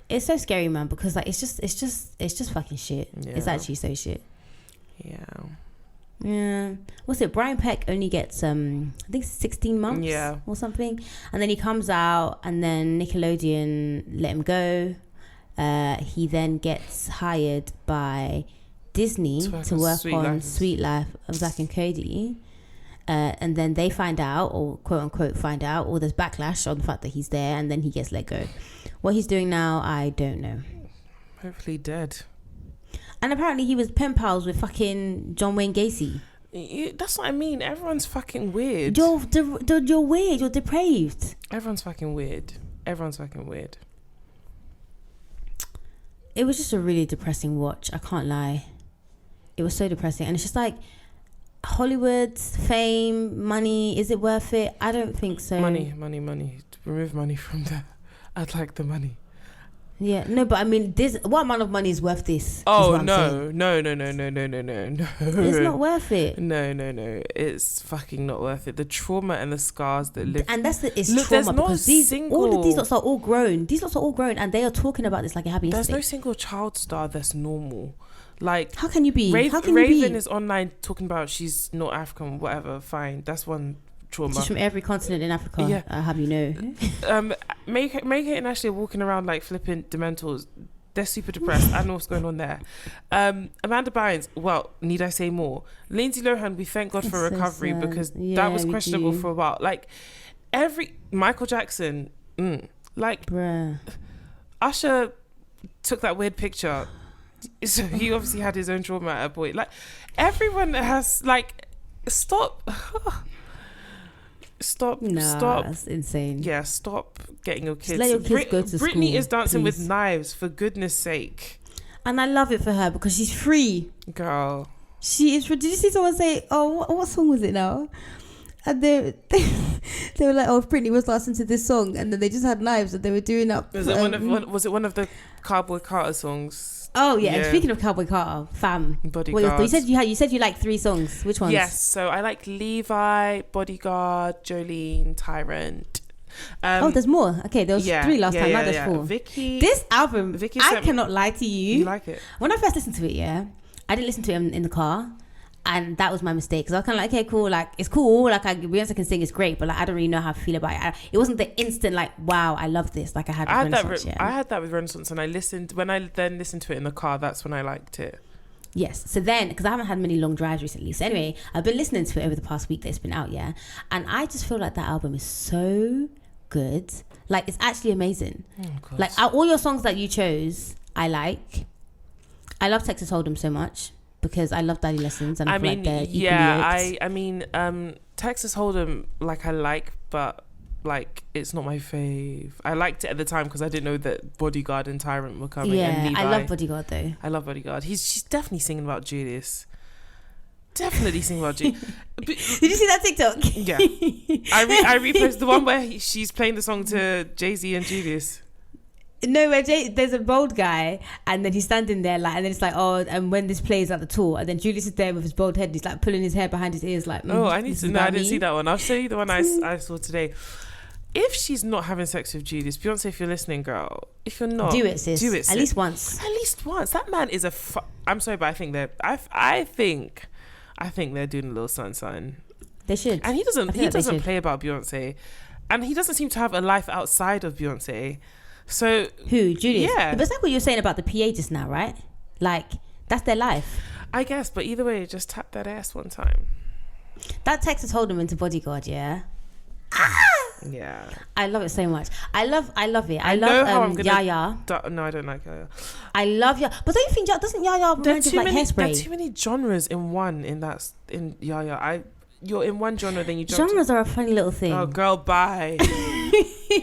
A: It's so scary, man, because like it's just fucking shit. Yeah. It's actually so shit.
B: Yeah.
A: Yeah. What's it? Brian Peck only gets I think 16 months or something. And then he comes out and then Nickelodeon let him go. He then gets hired by Disney to work on Sweet Life of Zack and Cody. And then they find out, or quote unquote find out, or there's backlash on the fact that he's there, and then he gets let go. What he's doing now, I don't know.
B: Hopefully dead.
A: And apparently he was pen pals with fucking John Wayne Gacy.
B: That's what I mean. Everyone's fucking weird.
A: You're weird. You're depraved.
B: Everyone's fucking weird.
A: it was just a really depressing watch. I can't lie. It was so depressing. And it's just like, Hollywood, fame, money, is it worth it? I don't think so.
B: Money. Remove money from there. I'd like the money.
A: Yeah, no, but I mean, what amount of money is worth this?
B: Oh, no.
A: It's not worth it.
B: No. It's fucking not worth it. The trauma and the scars that live.
A: And it's trauma because all of these lots are all grown. These lots are all grown and they are talking about this like it happened yesterday.
B: There's no single child star that's normal. Like,
A: how can you be?
B: Raven is online talking about she's not African, whatever. Fine, that's one trauma.
A: She's from every continent in Africa. Yeah, have you know?
B: Make it and Ashley are walking around like flipping dementors. They're super depressed. I know what's going on there. Amanda Bynes. Well, need I say more? Lindsay Lohan. We thank God for recovery because that was questionable for a while. Like Michael Jackson. Like,
A: bruh.
B: Usher took that weird picture. So he obviously had his own trauma at a point. Like, everyone has, like, stop.
A: That's insane.
B: Yeah, stop getting your kids.
A: Just let your kids go to
B: Britney
A: school,
B: is dancing
A: please.
B: with knives, for goodness sake.
A: And I love it for her because she's free.
B: Girl.
A: She is free. Did you see someone say, oh, what song was it now? And they were like, oh, Britney was dancing to this song, and then they just had knives and they were doing up.
B: Was it one of the Cowboy Carter songs?
A: Oh yeah. And speaking of Cowboy Carter, fam,
B: Bodyguard.
A: You said you like 3 songs. Which ones?
B: Yes, so I like Levi, Bodyguard, Jolene, Tyrant.
A: There's more. Okay, there was 3 last time. Now there's 4.
B: Vicky.
A: This album, I cannot lie to you.
B: You like it?
A: When I first listened to it, I didn't listen to it in the car. And that was my mistake because I was kind of like, okay, cool, like it's cool, like Beyonce can sing, it's great, but like I don't really know how I feel about it. It wasn't the instant like, wow, I love this. Like I had Renaissance.
B: I had that with Renaissance, and when I then listened to it in the car, that's when I liked it.
A: Yes. So then, because I haven't had many long drives recently, so anyway, I've been listening to it over the past week that it's been out, and I just feel like that album is so good. Like it's actually amazing.
B: Oh,
A: like all your songs that you chose, I like. I love Texas Hold'em so much. Because I love Daddy Lessons and I feel like they're equally yoked.
B: I mean, Texas Hold'em, like I like, but like it's not my fave. I liked it at the time because I didn't know that Bodyguard and Tyrant were coming.
A: Yeah,
B: and Levi.
A: I love Bodyguard though.
B: I love Bodyguard. She's definitely singing about Julius. Definitely singing about Julius.
A: Did you see that TikTok?
B: Yeah, I reposted the one where she's playing the song to Jay-Z and Julius.
A: No, where there's a bald guy and then he's standing there like, and then it's like, oh, and when this plays at the tour, and then Julius is there with his bald head and he's like pulling his hair behind his ears like,
B: I need to know. I didn't see that one. I'll show you the one I saw today. If she's not having sex with Julius, Beyonce, if you're listening, girl, if you're not,
A: do it, sis. At least once.
B: That man is I'm sorry, but I think I think they're doing a little something.
A: They should.
B: And he doesn't play about Beyonce, and he doesn't seem to have a life outside of Beyonce. So
A: who, Julius?
B: Yeah.
A: But it's like what you're saying about the PA just now, right? Like that's their life.
B: I guess, but either way, just tap that ass one time.
A: That Texas Hold'em into Bodyguard, yeah.
B: Yeah.
A: I love it so much. I love it. I
B: know
A: love
B: how I'm gonna
A: Yaya.
B: No, I don't like Yaya.
A: I love Yaya, but don't you think doesn't Yaya remind you of like Hairspray?
B: There are too many genres in Yaya. You're in one genre, then you jump.
A: Genres are a funny little thing.
B: Oh, girl, bye.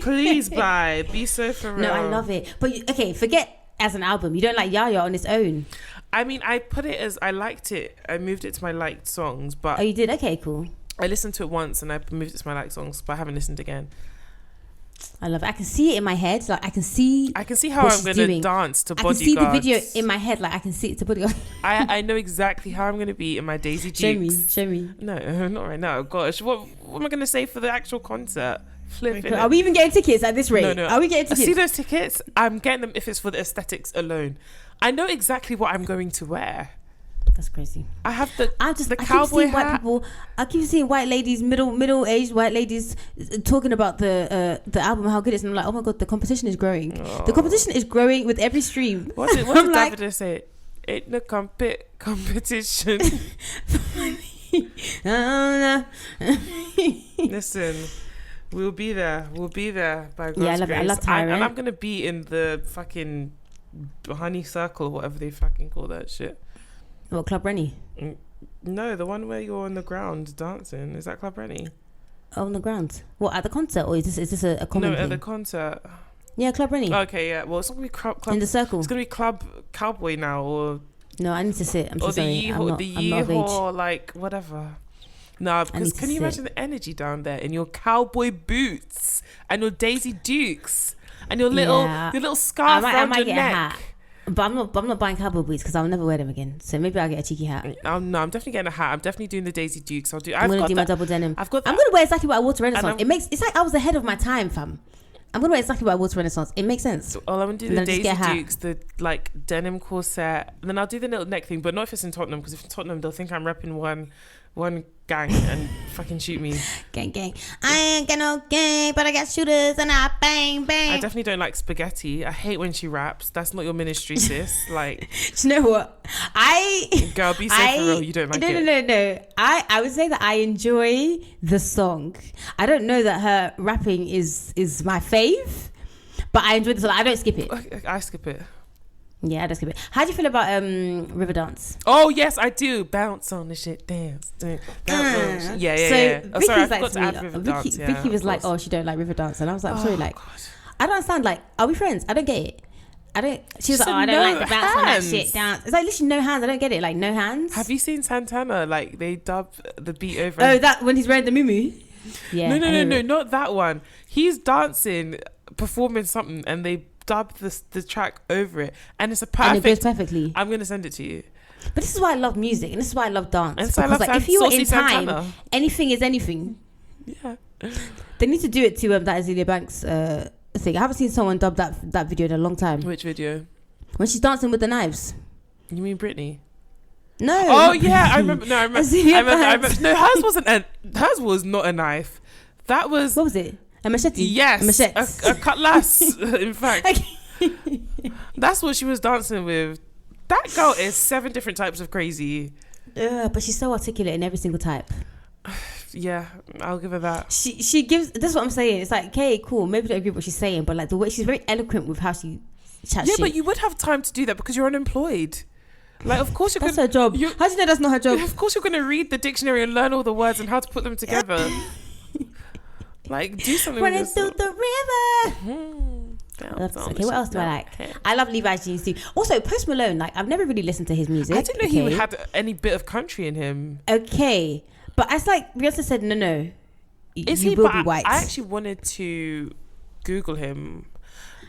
B: Please, bye. Be so for real.
A: No, I love it. But okay, forget as an album. You don't like Yaya on its own.
B: I mean, I put it as I liked it. I moved it to my liked songs, but
A: oh, you did? Okay, cool.
B: I listened to it once and I moved it to my liked songs, but I haven't listened again.
A: I love it. I can see it in my head. Like I can see
B: how I'm going to dance to Bodyguard.
A: I can see the video in my head. Like I can see it to Bodyguard.
B: I know exactly how I'm going to be in my Daisy Dukes.
A: Show me.
B: No, not right now. Gosh, what am I going to say for the actual concert?
A: Are we even getting tickets at this rate?
B: No.
A: Are we getting tickets?
B: See those tickets? I'm getting them if it's for the aesthetics alone. I know exactly what I'm going to wear.
A: That's crazy.
B: I have the
A: cowboy
B: hat.
A: I keep seeing white ladies, middle-aged white ladies talking about the album, how good it is. And I'm like, oh my God, the competition is growing. Oh. The competition is growing with every stream.
B: What did Davide say? Ain't no competition. Listen, we'll be there. By God's grace.
A: I love Tyrant.
B: And I'm going to be in the fucking honey circle, whatever they fucking call that shit.
A: What, Club Rennie?
B: No, the one where you're on the ground dancing. Is that Club Rennie?
A: Oh, on the ground. What, at the concert? Or is this a common thing?
B: No, at the concert.
A: Yeah, Club Rennie.
B: Okay, yeah. Well, it's not gonna be club.
A: In the circle.
B: It's gonna be Club Cowboy now, or
A: No, I need to sit. I'm so sorry. I'm not of age.
B: Yeehaw, like whatever. No, because can you imagine the energy down there in your cowboy boots and your Daisy Dukes and your little scarf around your neck? A hat.
A: But I'm not buying cowboy boots because I'll never wear them again. So maybe I'll get a cheeky hat.
B: No, I'm definitely getting a hat. I'm definitely doing the Daisy Dukes.
A: I'm gonna do my double denim.
B: I'm gonna
A: wear exactly what I wore to Renaissance. It's like I was ahead of my time, fam. I'm gonna wear exactly what I wore to Renaissance. It makes sense.
B: I'm gonna do the Daisy Dukes, the like denim corset, and then I'll do the little neck thing. But not if it's in Tottenham, because if it's in Tottenham, they'll think I'm repping one gang and fucking shoot me.
A: Gang. I ain't got no gang, but I got shooters and I bang bang.
B: I definitely don't like Spaghetti. I hate when she raps. That's not your ministry, sis. Like,
A: do you know what?
B: Girl, be safe for real. You don't like it.
A: No. I would say that I enjoy the song. I don't know that her rapping is my fave, but I enjoy the song. I don't skip it.
B: I skip it.
A: Yeah, I don't skip it. How do you feel about Riverdance?
B: Oh yes, I do. Bounce on the shit, dance. Yeah.
A: So
B: Oh, sorry, I forgot to add Riverdance.
A: Vicky was like, "Oh, she don't like Riverdance," and I was like, "I'm sorry, like, God. I don't understand. Like, are we friends? I don't get it. She was like, "Oh, I don't like the bounce on that shit dance." It's like literally no hands. I don't get it. Like no hands.
B: Have you seen Santana? Like they dub the beat over.
A: Oh, that when he's wearing the muumuu. Yeah.
B: No, not that one. He's dancing, performing something, and they dub the track over it, and it's a perfect.
A: And it goes perfectly.
B: I'm gonna send it to you.
A: But this is why I love music, and this is why I love dance.
B: And so because
A: like, if you were in time,
B: Santana.
A: anything is anything.
B: Yeah.
A: They need to do it to that Azealia Banks thing. I haven't seen someone dub that video in a long time.
B: Which video?
A: When she's dancing with the knives.
B: You mean Britney?
A: No.
B: Oh yeah, I remember. No, I remember. No, hers wasn't. Hers was not a knife. That was.
A: What was it? A machete.
B: Yes,
A: a machete.
B: A cutlass. In fact, that's what she was dancing with. That girl is 7 different types of crazy.
A: But she's so articulate in every single type.
B: Yeah, I'll give her that.
A: She gives. That's what I'm saying. It's like, okay, cool. Maybe I don't agree with what she's saying, but like the way she's very eloquent with how she chats.
B: Yeah, but you would have time to do that because you're unemployed. Like, of course
A: that's her job. How do you know that's not her job?
B: Of course, you're going to read the dictionary and learn all the words and how to put them together. Like, do something.
A: Running through the river. Okay, what else do I like? I love Levi's jeans too. Also, Post Malone. Like, I've never really listened to his music.
B: I didn't know he had any bit of country in him.
A: Okay, but it's like Beyonce said, no.
B: Is
A: you
B: he?
A: will be white.
B: I actually wanted to Google him.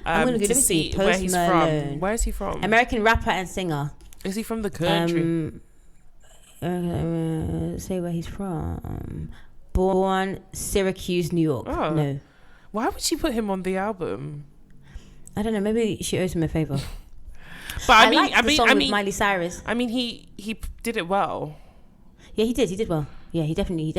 A: I'm gonna
B: to see where he's from. Where is he from?
A: American rapper and singer.
B: Is he from the country?
A: Say where he's from. Born Syracuse, New York.
B: Oh.
A: No.
B: Why would she put him on the album?
A: I don't know. Maybe she owes him a favor.
B: But I
A: mean, with Miley Cyrus.
B: I mean, he did it well.
A: Yeah, he did. He did well. Yeah, he definitely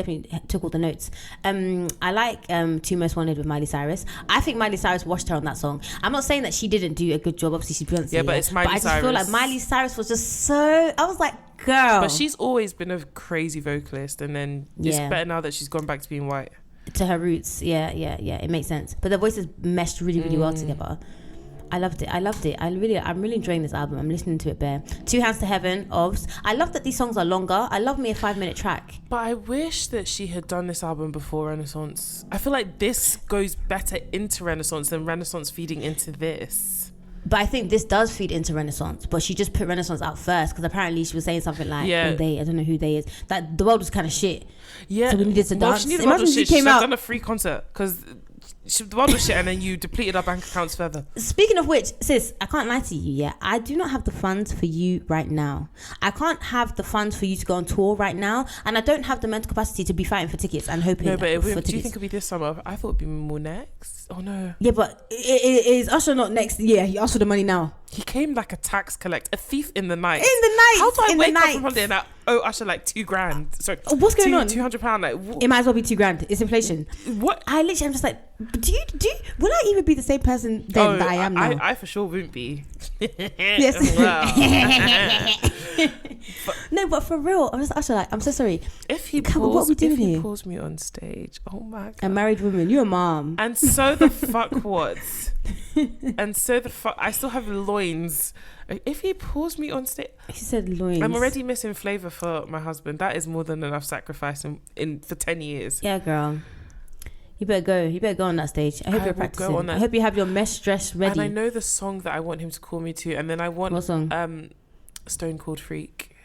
A: took all the notes. I like Two Most Wanted with Miley Cyrus. I think Miley Cyrus washed her on that song. I'm not saying that she didn't do a good job. Obviously, she's Beyonce.
B: Yeah, but it's Miley Cyrus. But I just
A: feel like Miley Cyrus was just so. I was like, girl.
B: But she's always been a crazy vocalist, and then it's better now that she's gone back to being white. To
A: her roots, yeah. It makes sense. But the voices meshed really, really well together. I loved it. I'm really enjoying this album. I'm listening to it bare. Two Hands to Heaven, Ovs. I love that these songs are longer. I love me a 5-minute track.
B: But I wish that she had done this album before Renaissance. I feel like this goes better into Renaissance than Renaissance feeding into this.
A: But I think this does feed into Renaissance. But she just put Renaissance out first because apparently she was saying something like, I don't know who they is. That the world was kind of shit.
B: Yeah.
A: So we needed to dance.
B: Imagine she came out. Done a free concert because the world was shit and then you depleted our bank accounts further.
A: Speaking of which, sis, I can't lie to you, yeah. I do not have the funds for you right now. I can't have the funds for you to go on tour right now, and I don't have the mental capacity to be fighting for tickets and hoping. No, but do you think it'll be this summer? I thought it'd be more next. Oh no. Yeah, but it is Usher not next year. He asked for the money now. He came like a tax collector, a thief in the night. How do I wake up from holiday and Usher like $2,000? Sorry, what's going on? £200. Like it might as well be $2,000. It's inflation. What? I'm just like, will I even be the same person then that I am now? I for sure won't be. Yes. But for real, I'm just Usher. Like, I'm so sorry. If he pulls me on stage, oh my God. A married woman, you're a mom, and so the fuck what? And so the fuck, I still have loins. If he pulls me on stage, he said loins. I'm already missing flavor for my husband. That is more than enough sacrifice in for 10 years. Yeah, girl. You better go. You better go on that stage. I hope you're practicing. I hope you have your mesh dress ready.
B: And I know the song that I want him to call me to, and then I want
A: what song?
B: Stone Cold Freak.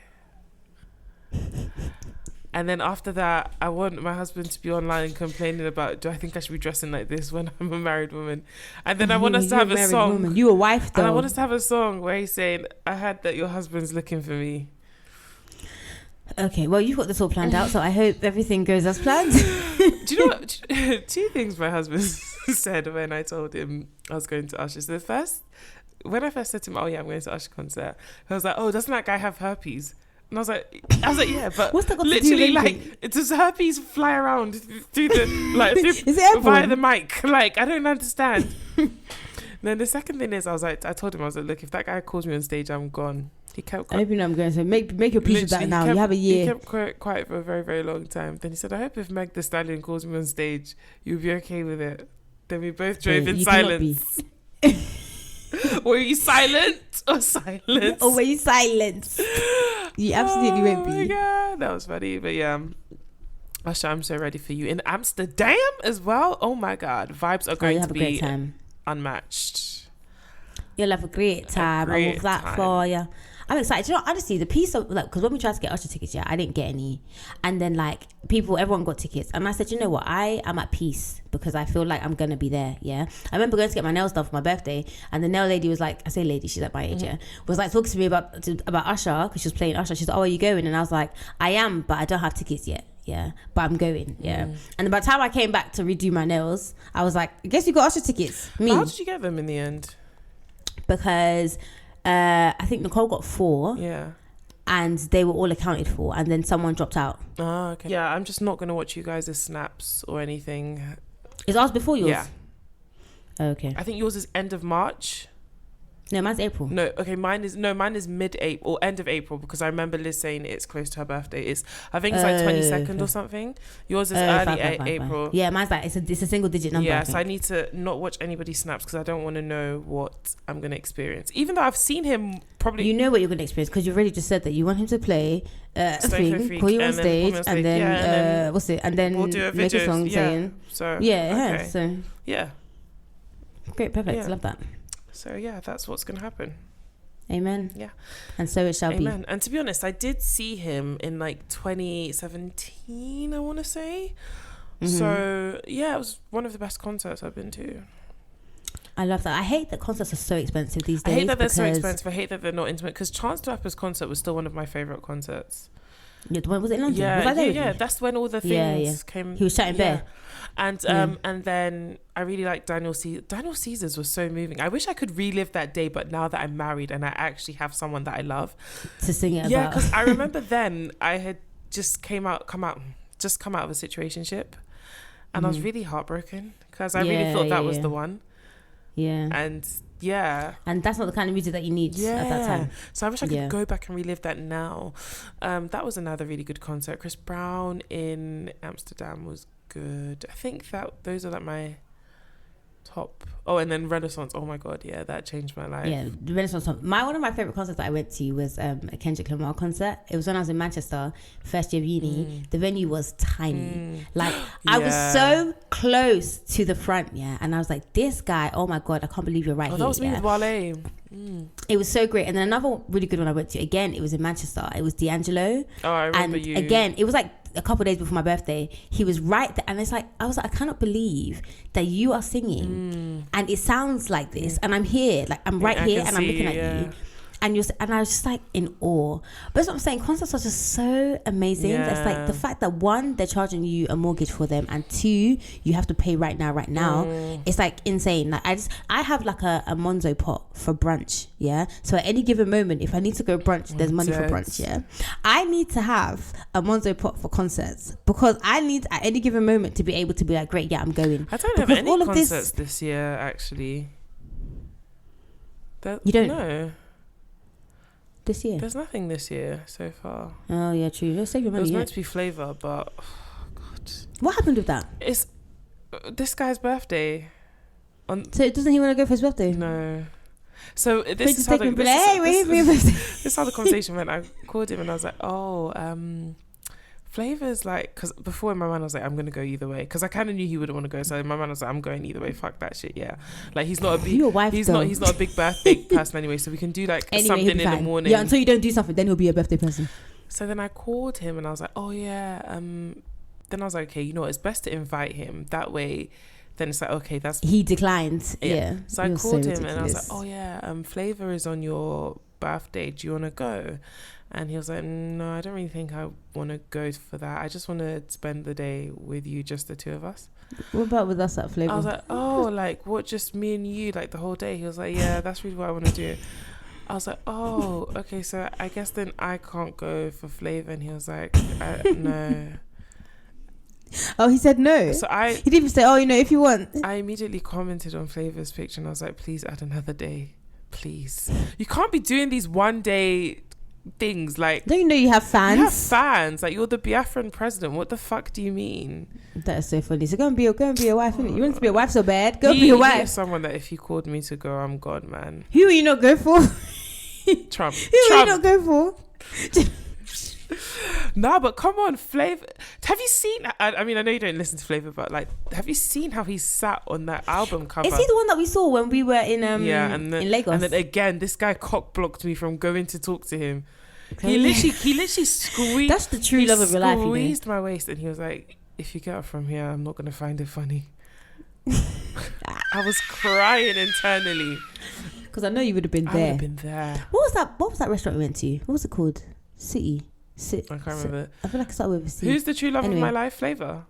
B: And then after that, I want my husband to be online complaining about, do I think I should be dressing like this when I'm a married woman? And then I want us to have a song.
A: Woman. You a wife though.
B: And I want us to have a song where he's saying, I heard that your husband's looking for me.
A: Okay, well, you've got this all planned out, so I hope everything goes as planned.
B: Do you know what? Two things my husband said when I told him I was going to Usher. So when I first said to him, oh yeah, I'm going to Usher concert, I was like, oh, doesn't that guy have herpes? And I was like, yeah, but
A: what's that got
B: literally,
A: to do
B: like, does herpes fly around through the, like,
A: Is it
B: via the mic? Like, I don't understand. Then the second thing is, I told him, I was like, look, if that guy calls me on stage, I'm gone. He kept.
A: I hope you know I'm going to make your peace with that now. You have a year.
B: He kept quiet for a very, very long time. Then he said, I hope if Meg Thee Stallion calls me on stage, you'll be okay with it. Then we both drove in silence. Were you silent or silent?
A: Or were you silent? You absolutely won't be.
B: Oh my God, that was funny. But yeah, Usher, I'm so ready for you in Amsterdam as well. Oh my God, vibes are going to be unmatched.
A: You'll have a great time. I love that for you. I'm excited. You know, honestly, the piece of, like, because when we tried to get Usher tickets, I didn't get any. And then, like, everyone got tickets. And I said, you know what? I am at peace because I feel like I'm going to be there, yeah? I remember going to get my nails done for my birthday. And the nail lady was like, I say lady, she's at my age, yeah? Was like talking to me about Usher because she was playing Usher. She's like, oh, are you going? And I was like, I am, but I don't have tickets yet. Yeah, but I'm going. Yeah, and by the time I came back to redo my nails, I was like, I guess you got Usher tickets. Me.
B: How did you get them in the end?
A: Because I think Nicole got 4.
B: Yeah.
A: And they were all accounted for, and then someone dropped out.
B: Oh, okay. Yeah, I'm just not gonna watch you guys' snaps or anything.
A: Is ours before yours?
B: Yeah.
A: Okay.
B: I think yours is end of March.
A: No, mine's April.
B: No, okay, mine is mid-April or end of April because I remember Liz saying it's close to her birthday. I think it's like 22nd or something. Yours is early April.
A: Yeah, mine's like it's a single digit number.
B: Yeah, so I need to not watch anybody's snaps because I don't want to know what I'm going to experience. Even though I've seen him probably...
A: You know what you're going to experience because you already just said that you want him to play a thing, call you on stage, and then what's it? And then
B: we'll do a
A: make a song saying...
B: So,
A: yeah, so...
B: Yeah.
A: Great, perfect.
B: Yeah.
A: I love that.
B: So yeah, that's what's going to happen.
A: Amen.
B: Yeah.
A: And so it shall be.
B: Amen. And to be honest, I did see him in like 2017, I want to say. Mm-hmm. So yeah, it was one of the best concerts I've been to. I
A: love that. I hate that concerts are so expensive these days.
B: I hate that they're so expensive. I hate that they're not intimate because Chance the Rapper's concert was still one of my favourite concerts.
A: Yeah, was it in London?
B: Yeah, that's when all the things came.
A: He was chatting bare.
B: And then I really liked Daniel Caesar. Daniel Caesar's was so moving. I wish I could relive that day, but now that I'm married and I actually have someone that I love
A: to sing it about.
B: Yeah, because I remember then I had just come out of a situationship, and I was really heartbroken because I really thought that was the one.
A: Yeah.
B: And yeah.
A: And that's not the kind of music that you need at that time.
B: So I wish I could go back and relive that now. That was another really good concert. Chris Brown in Amsterdam was good. I think that those are like my top. Oh, and then Renaissance. Oh my God, yeah, that changed my life.
A: Yeah, the Renaissance. One of my favorite concerts that I went to was a Kendrick Lamar concert. It was when I was in Manchester, first year of uni. The venue was tiny. Like I was so close to the front, and I was like, this guy, oh my God, I can't believe you're right here.
B: That was me with Wale.
A: It was so great. And then another really good one I went to, again, it was in Manchester. It was D'Angelo.
B: Oh, I remember you.
A: Again, it was like a couple of days before my birthday. He was right there, and it's like I was like, I cannot believe that you are singing and it sounds like this, and I'm here, like I'm right here, and I'm looking at you, and I was just like in awe. But that's what I'm saying. Concerts are just so amazing. It's like the fact that 1, they're charging you a mortgage for them, and 2, you have to pay right now. It's like insane. Like I have like a Monzo pot for brunch. Yeah. So at any given moment, if I need to go brunch, there's money for brunch. Yeah. I need to have a Monzo pot for concerts because I need at any given moment to be able to be like, great, I'm going.
B: I don't have any concerts this year actually.
A: You don't
B: know.
A: This year?
B: There's nothing this year so far.
A: Oh yeah, true. Just save your money.
B: It was meant to be Flavour, but God.
A: What happened with that?
B: It's this guy's birthday.
A: So doesn't he want to go for his birthday?
B: No. So this is
A: how the conversation went. I called him and I was like,
B: Flavor's like, because before in my mind I was like, I'm gonna go either way, because I kind of knew he wouldn't want to go, so in my mind I was like, I'm going either way, fuck that shit, yeah. Like he's not a big, he's not a big birthday person anyway, so we can do like something in the morning.
A: Yeah, until you don't do something, then he'll be a birthday person.
B: So then I called him and I was like, oh yeah, then I was like, okay, you know what, it's best to invite him, that way then it's like, okay, that's...
A: He declined, yeah.
B: So I called him and I was like, oh yeah, Flavor is on your birthday, do you want to go? And he was like, no, I don't really think I want to go for that. I just want to spend the day with you, just the two of us.
A: What about with us at Flavor?
B: I was like, oh, like, what, just me and you, like, the whole day? He was like, yeah, that's really what I want to do. I was like, oh, okay, so I guess then I can't go for Flavor. And he was like, no.
A: Oh, he said no?
B: So
A: he didn't even say, oh, you know, if you want.
B: I immediately commented on Flavor's picture and I was like, please add another day. Please. You can't be doing these one day things, like,
A: don't you know you have fans?
B: You have fans, like, you're the Biafran president. What the fuck do you mean?
A: That is so funny. So go and be a wife, innit? You want to be a wife so bad, go be a wife.
B: He's someone that if he called me to go, I'm gone, man.
A: Who will you not go for?
B: Trump.
A: Who will you not go for?
B: Nah, but come on, Flavor. Have you seen, I mean, I know you don't listen to Flavor, but like, have you seen how he sat on that album cover?
A: Is he the one that we saw when we were in in Lagos?
B: And then again, this guy cock blocked me from going to talk to him. Okay. He literally squeezed.
A: That's the true love of your life. He
B: squeezed my waist and he was like, if you get up from here, I'm not going to find it funny. I was crying internally.
A: Because I know you would have been there.
B: I would have been there.
A: What was that restaurant we went to? What was it called? City.
B: I can't remember.
A: I feel like it started with a C.
B: Who's the true love of my life? Flavor,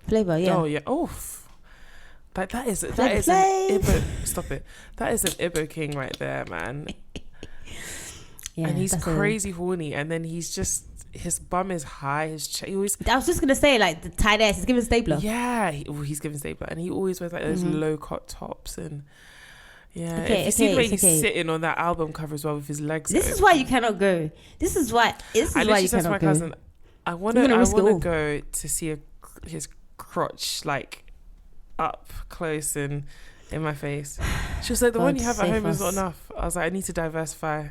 A: yeah.
B: Oh yeah. Oof. That is an Ibo. Stop it. That is an Ibo king right there, man. Yeah, and he's crazy horny, and then he's just, his bum is high. I was
A: just gonna say, like, the tight ass. He's giving stapler.
B: Yeah, he's giving stapler, and he always wears like those low cut tops and. Yeah, if you see the way he's sitting on that album cover as well with his legs.
A: This is why you cannot go. This is why you cannot go. Cousin,
B: I want to go to see his crotch, like, up close and in my face. She was like, the one you have at home is not enough. I was like, I need to diversify.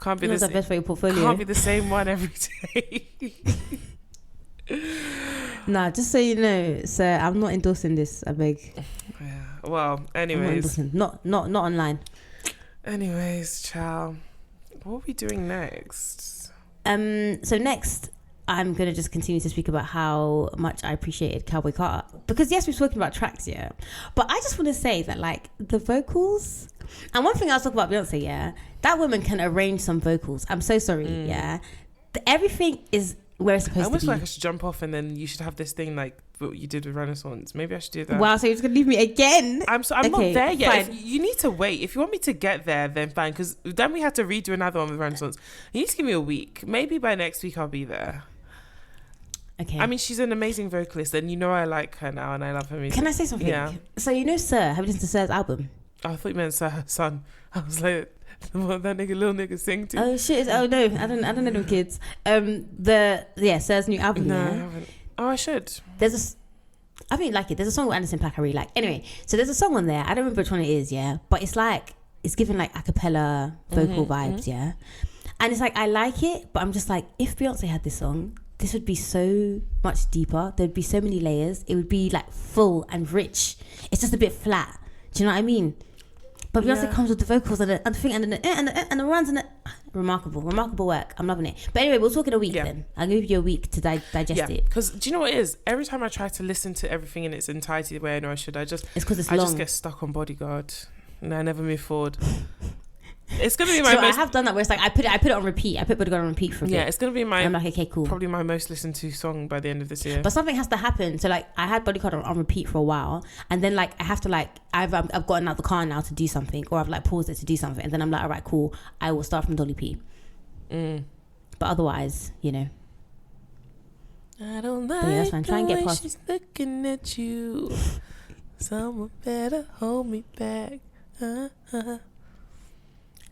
B: Can't be the same one every day. Nah,
A: just so you know, sir, I'm not endorsing this. I beg.
B: Yeah. Well, anyways,
A: not online.
B: Anyways, ciao. What are we doing next?
A: So next, I'm gonna just continue to speak about how much I appreciated Cowboy Carter, because yes, we've spoken about tracks, yeah, but I just want to say that, like, the vocals. And one thing I was talking about Beyonce, yeah, that woman can arrange some vocals. I'm so sorry, yeah. Everything is where it's supposed to be. I
B: wish like I should jump off and then you should have this thing like what you did with Renaissance. Maybe I should do that.
A: Wow, so you're just gonna leave me again?
B: I'm not there yet. You need to wait. If you want me to get there, then fine. Because then we have to redo another one with Renaissance. You need to give me a week. Maybe by next week I'll be there.
A: Okay.
B: I mean, she's an amazing vocalist, and you know I like her now, and I love her music.
A: Can I say something? Yeah. So you know, Sir, have you listened to Sir's album?
B: I thought you meant Sir, son. I was like, what that little nigga sing to?
A: Oh shit! Oh no, I don't know them kids. Sir's new album.
B: No, I haven't. Oh, I should.
A: I really like it. There's a song with Anderson .Paak I really like. Anyway, so there's a song on there. I don't remember which one it is, yeah, but it's like, it's giving like a cappella vocal vibes, yeah. And it's like, I like it, but I'm just like, if Beyonce had this song, this would be so much deeper. There'd be so many layers. It would be like full and rich. It's just a bit flat. Do you know what I mean? But Beyonce comes with the vocals and the thing and the runs and the remarkable work. I'm loving it. But anyway, we'll talk in a week then. I'll give you a week to digest it.
B: Because do you know what it is? Every time I try to listen to everything in its entirety the way I know I should, it's because it's long. I just get stuck on Bodyguard and I never move forward. It's gonna be my.
A: I have done that where it's like I put it on repeat. I put Bodyguard on repeat for a bit.
B: Yeah, it's gonna be my.
A: I'm like, okay, cool.
B: Probably my most listened to song by the end of this year.
A: But something has to happen. So like, I had Bodyguard on repeat for a while, and then like I have to like I've gotten out the car now to do something, or I've like paused it to do something, and then I'm like, all right, cool. I will start from Dolly P. But otherwise, you know.
B: I don't like
A: try and get past.
B: She's looking at you. Someone better hold me back.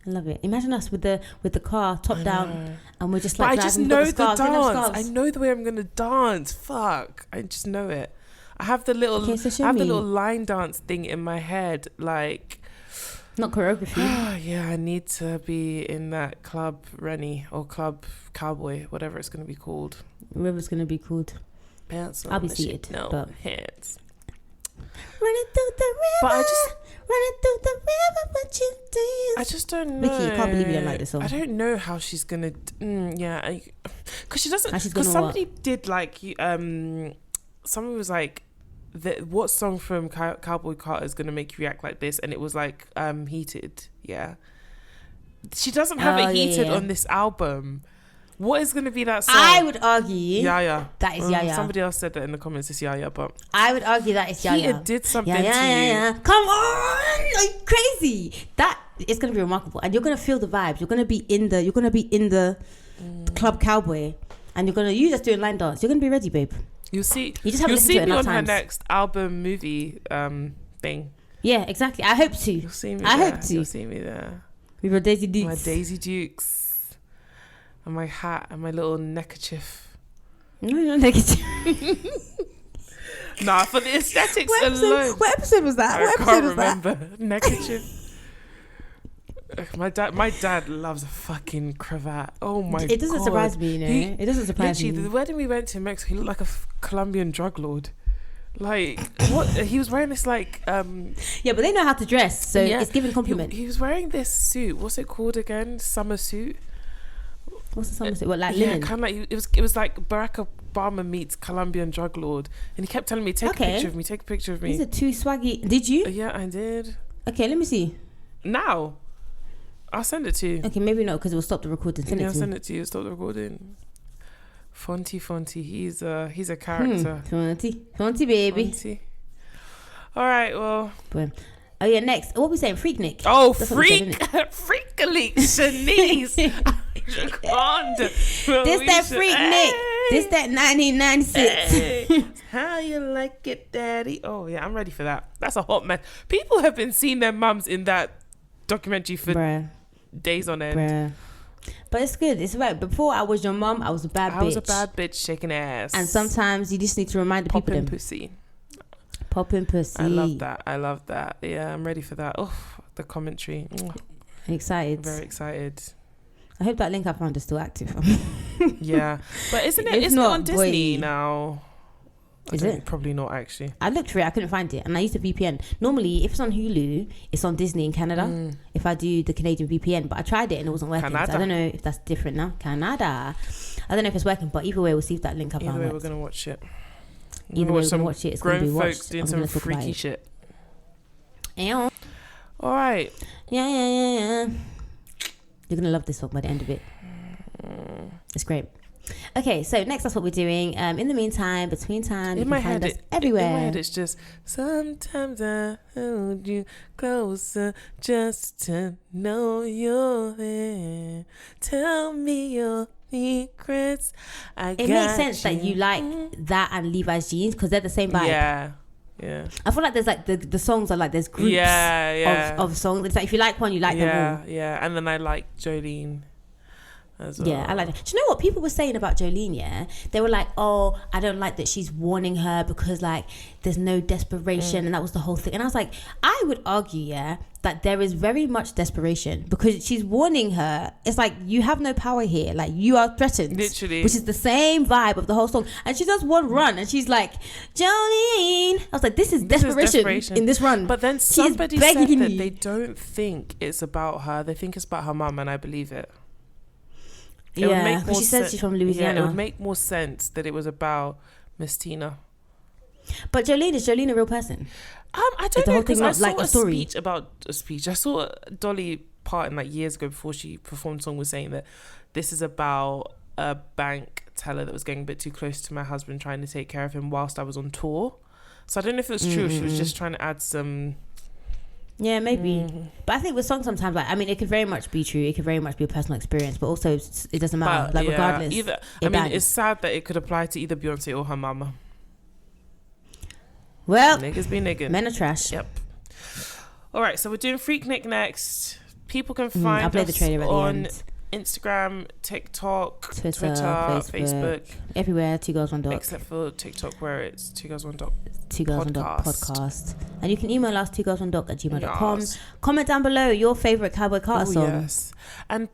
A: I love it. Imagine us with the car top down, and we're just like.
B: But I just know the dance. I know the way I'm gonna dance. Fuck, I just know it. I have the little, little line dance thing in my head. Like,
A: Not choreography.
B: Yeah, I need to be in that Club Rennie or Club Cowboy, whatever it's going to be called.
A: Whatever it's going to be called.
B: Pants on
A: I'll be
B: the
A: seated.
B: shit. No,
A: but
B: hands.
A: running through the river.
B: But I just...
A: running through the river, but you dance.
B: I just don't know.
A: Vicky, you can't believe you don't like this song.
B: I don't know how she's gonna. Because she doesn't.
A: How she's
B: Because
A: gonna
B: somebody did like. Someone was like, "What song from Cowboy Carter is gonna make you react like this?" And it was like, "Heated." Yeah. She doesn't have it heated on this album. What is going to be that song?
A: I would argue
B: Yaya.
A: that is Yaya.
B: Somebody else said that in the comments. It's Yaya, but
A: I would argue that it's Yaya.
B: He did something to you.
A: Come on, are you crazy? That is going to be remarkable, and you're going to feel the vibes. You're going to be in the Club Cowboy, and you just doing line dance. You're going to be ready, babe.
B: You'll see.
A: You just haven't listened
B: see
A: to it
B: me
A: enough
B: on
A: times.
B: her next album movie thing.
A: Yeah, exactly. I hope to.
B: You'll see me.
A: I
B: there.
A: hope to.
B: You'll see me there.
A: With your Daisy Dukes.
B: My Daisy Dukes. And my hat and my little neckerchief.
A: No, you're negative.
B: Nah, for the aesthetics alone.
A: What episode was that?
B: I can't remember. Neckerchief. My dad loves a fucking cravat. Oh my god.
A: It doesn't surprise me, you know. It doesn't surprise me.
B: The wedding we went to in Mexico, he looked like a Colombian drug lord. Like, what? He was wearing this like...
A: yeah, but they know how to dress, so it's giving compliment.
B: He was wearing this suit. What's it called again? Summer suit?
A: What's the summer suit? What, like
B: yeah,
A: linen?
B: kind of like... It was like Barack Obama meets Colombian drug lord. And he kept telling me, take a picture of me, take a picture of me.
A: These are too swaggy. Did you?
B: Yeah, I did.
A: Okay, let me see.
B: Now? I'll send it to you.
A: Okay, maybe not, because it will stop the recording.
B: I'll send it to you. Stop the recording. Fonty, he's a character.
A: Fonty, baby.
B: Fonty. All right, well.
A: Boom. Oh yeah, next. What are we saying? Freaknik.
B: Oh, Freakalik, Shanice.
A: This that Freaknik. This that 1996.
B: Hey, how you like it, daddy? Oh yeah, I'm ready for that. That's a hot mess. People have been seeing their mums in that documentary for days on end.
A: Bruh. But it's good. It's right. Before I was your mum, I was a bad bitch.
B: I was a bad bitch shaking ass.
A: And sometimes you just need to remind the people them.
B: Pussy.
A: Popping pussy.
B: I love that. Yeah, I'm ready for that. Oh, the commentary.
A: I'm excited.
B: I'm very excited.
A: I hope that link I found is still active.
B: Yeah. But isn't it? It's not on Disney now.
A: Is it?
B: Probably not, actually.
A: I looked for it. I couldn't find it. And I used a VPN. Normally, if it's on Hulu, it's on Disney in Canada. If I do the Canadian VPN. But I tried it and it wasn't working. So I don't know if that's different now. Canada. I don't know if it's working. But either way, we'll see if that link I found
B: Either way,
A: works.
B: we're going to watch it.
A: Either way, we're going to watch it. It's going to be watched.
B: Grown folks doing some freaky shit.
A: Yeah.
B: All right.
A: Yeah. You're going to love this one by the end of it. It's great. Okay, so next that's what we're doing. In the meantime, between time, you can find us everywhere.
B: In my head, it's just sometimes I hold you closer just to know you're there. Tell me your secrets. It
A: makes sense that you like that and Levi's jeans because they're the same vibe.
B: Yeah.
A: I feel like there's like the songs are like there's groups of songs. It's like if you like one, you like them all.
B: Yeah. And then I like Jolene. Well.
A: Yeah, I like it. Do you know what people were saying about Jolene? Yeah, they were like, "Oh, I don't like that she's warning her because like there's no desperation," and that was the whole thing. And I was like, I would argue, that there is very much desperation because she's warning her. It's like you have no power here. Like you are threatened,
B: literally,
A: which is the same vibe of the whole song. And she does one run, and she's like, "Jolene." I was like, "This is desperation in this run."
B: But then somebody said that they don't think it's about her. They think it's about her mum, and I believe it.
A: Because she said she's from Louisiana.
B: Yeah, it would make more sense that it was about Miss Tina.
A: But is Jolene a real person?
B: I don't know, because I saw
A: like a story
B: a speech. I saw Dolly Parton like years ago before she performed a song was saying that this is about a bank teller that was getting a bit too close to my husband trying to take care of him whilst I was on tour. So I don't know if it was true. She was just trying to add some...
A: Yeah, maybe. But I think with songs sometimes, like, I mean, it could very much be true. It could very much be a personal experience, but also it doesn't matter. Regardless.
B: It's sad that it could apply to either Beyonce or her mama.
A: Well,
B: niggas be niggas.
A: Men are trash.
B: Yep. All right, so we're doing Freaknik next. People can find
A: us
B: the on Instagram, TikTok,
A: Twitter,
B: Facebook.
A: Everywhere, 2 Girls, 1 Doc.
B: Except for TikTok, where it's 2 Girls, 1 Doc.
A: 2 Girls, 1 Doc podcast. And you can email us 2girls1doc@gmail.com.
B: Yes.
A: Comment down below your favourite Cowboy Carter song.
B: Yes.
A: And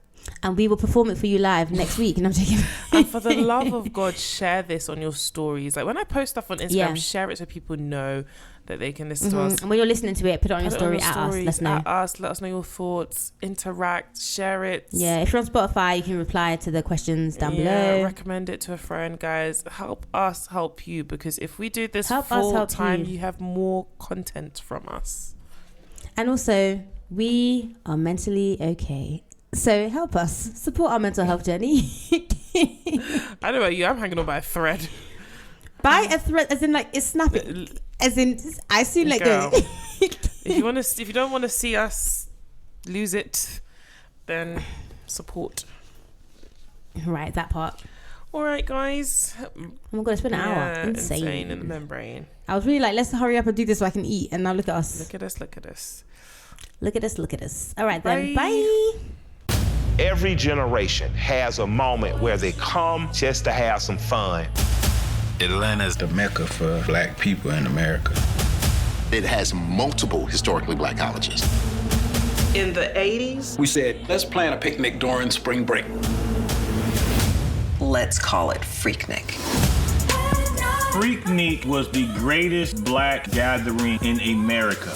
A: we will perform it for you live next week. And I'm taking.
B: And for the love of God, share this on your stories. Like when I post stuff on Instagram, share it so people know that they can listen to us.
A: And when you're listening to it, put it on your story at us. Let us know.
B: Let us know your thoughts. Interact. Share it.
A: Yeah, if you're on Spotify, you can reply to the questions down below.
B: Recommend it to a friend, guys. Help us help you, because if we do this
A: help
B: full time, you have more content from us.
A: And also, we are mentally okay. So help us support our mental health journey.
B: I don't know about you, I'm hanging on by a thread.
A: By a thread, as in like it's snapping. As in, I see like
B: if you don't want to see us lose it, then support.
A: Right, that part.
B: All right, guys.
A: Oh my God, it's been an hour. Insane
B: in the membrane.
A: I was really like, let's hurry up and do this so I can eat. And now look at us.
B: Look at us. Look at us.
A: Look at us. Look at us. All right, then. Bye.
C: Every generation has a moment where they come just to have some fun.
D: Atlanta is the mecca for black people in America.
E: It has multiple historically black colleges.
F: In the 80s,
G: we said, let's plan a picnic during spring break.
F: Let's call it Freaknik.
H: Freaknik was the greatest black gathering in America.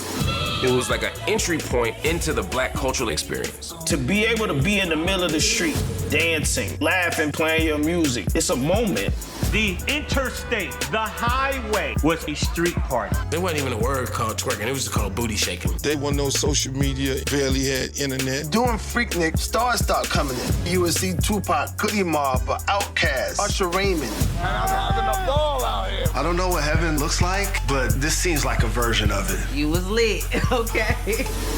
I: It was like an entry point into the black cultural experience.
H: To be able to be in the middle of the street, dancing, laughing, playing your music, it's a moment. The interstate, the highway, was a street party.
I: There wasn't even a word called twerking. It was just called booty shaking.
J: There wasn't no social media, barely had internet.
K: During Freaknik, stars start coming in. You would see Tupac, Goody Mob, Outkast, Usher Raymond.
L: I'm having a ball out here.
K: I don't know what heaven looks like, but this seems like a version of it.
F: You was lit, okay?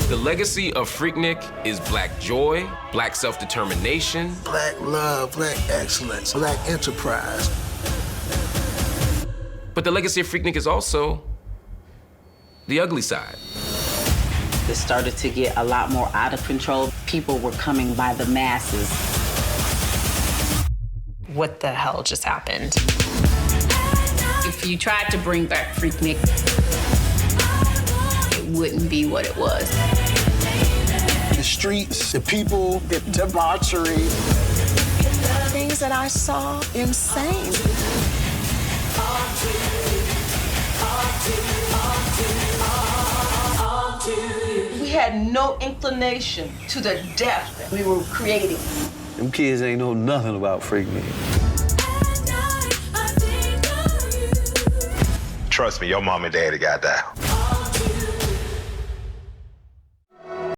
I: The legacy of Freaknik is black joy, black self-determination,
K: black love, black excellence, black enterprise.
I: But the legacy of Freaknik is also the ugly side.
F: It started to get a lot more out of control. People were coming by the masses.
M: What the hell just happened? If you tried to bring back Freaknik, it wouldn't be what it was.
K: The streets, the people, the debauchery.
N: Things that I saw, insane.
F: We had no inclination to the depth that we were creating.
O: Them kids ain't know nothing about Freaknik.
C: Trust me, your mom and daddy got down.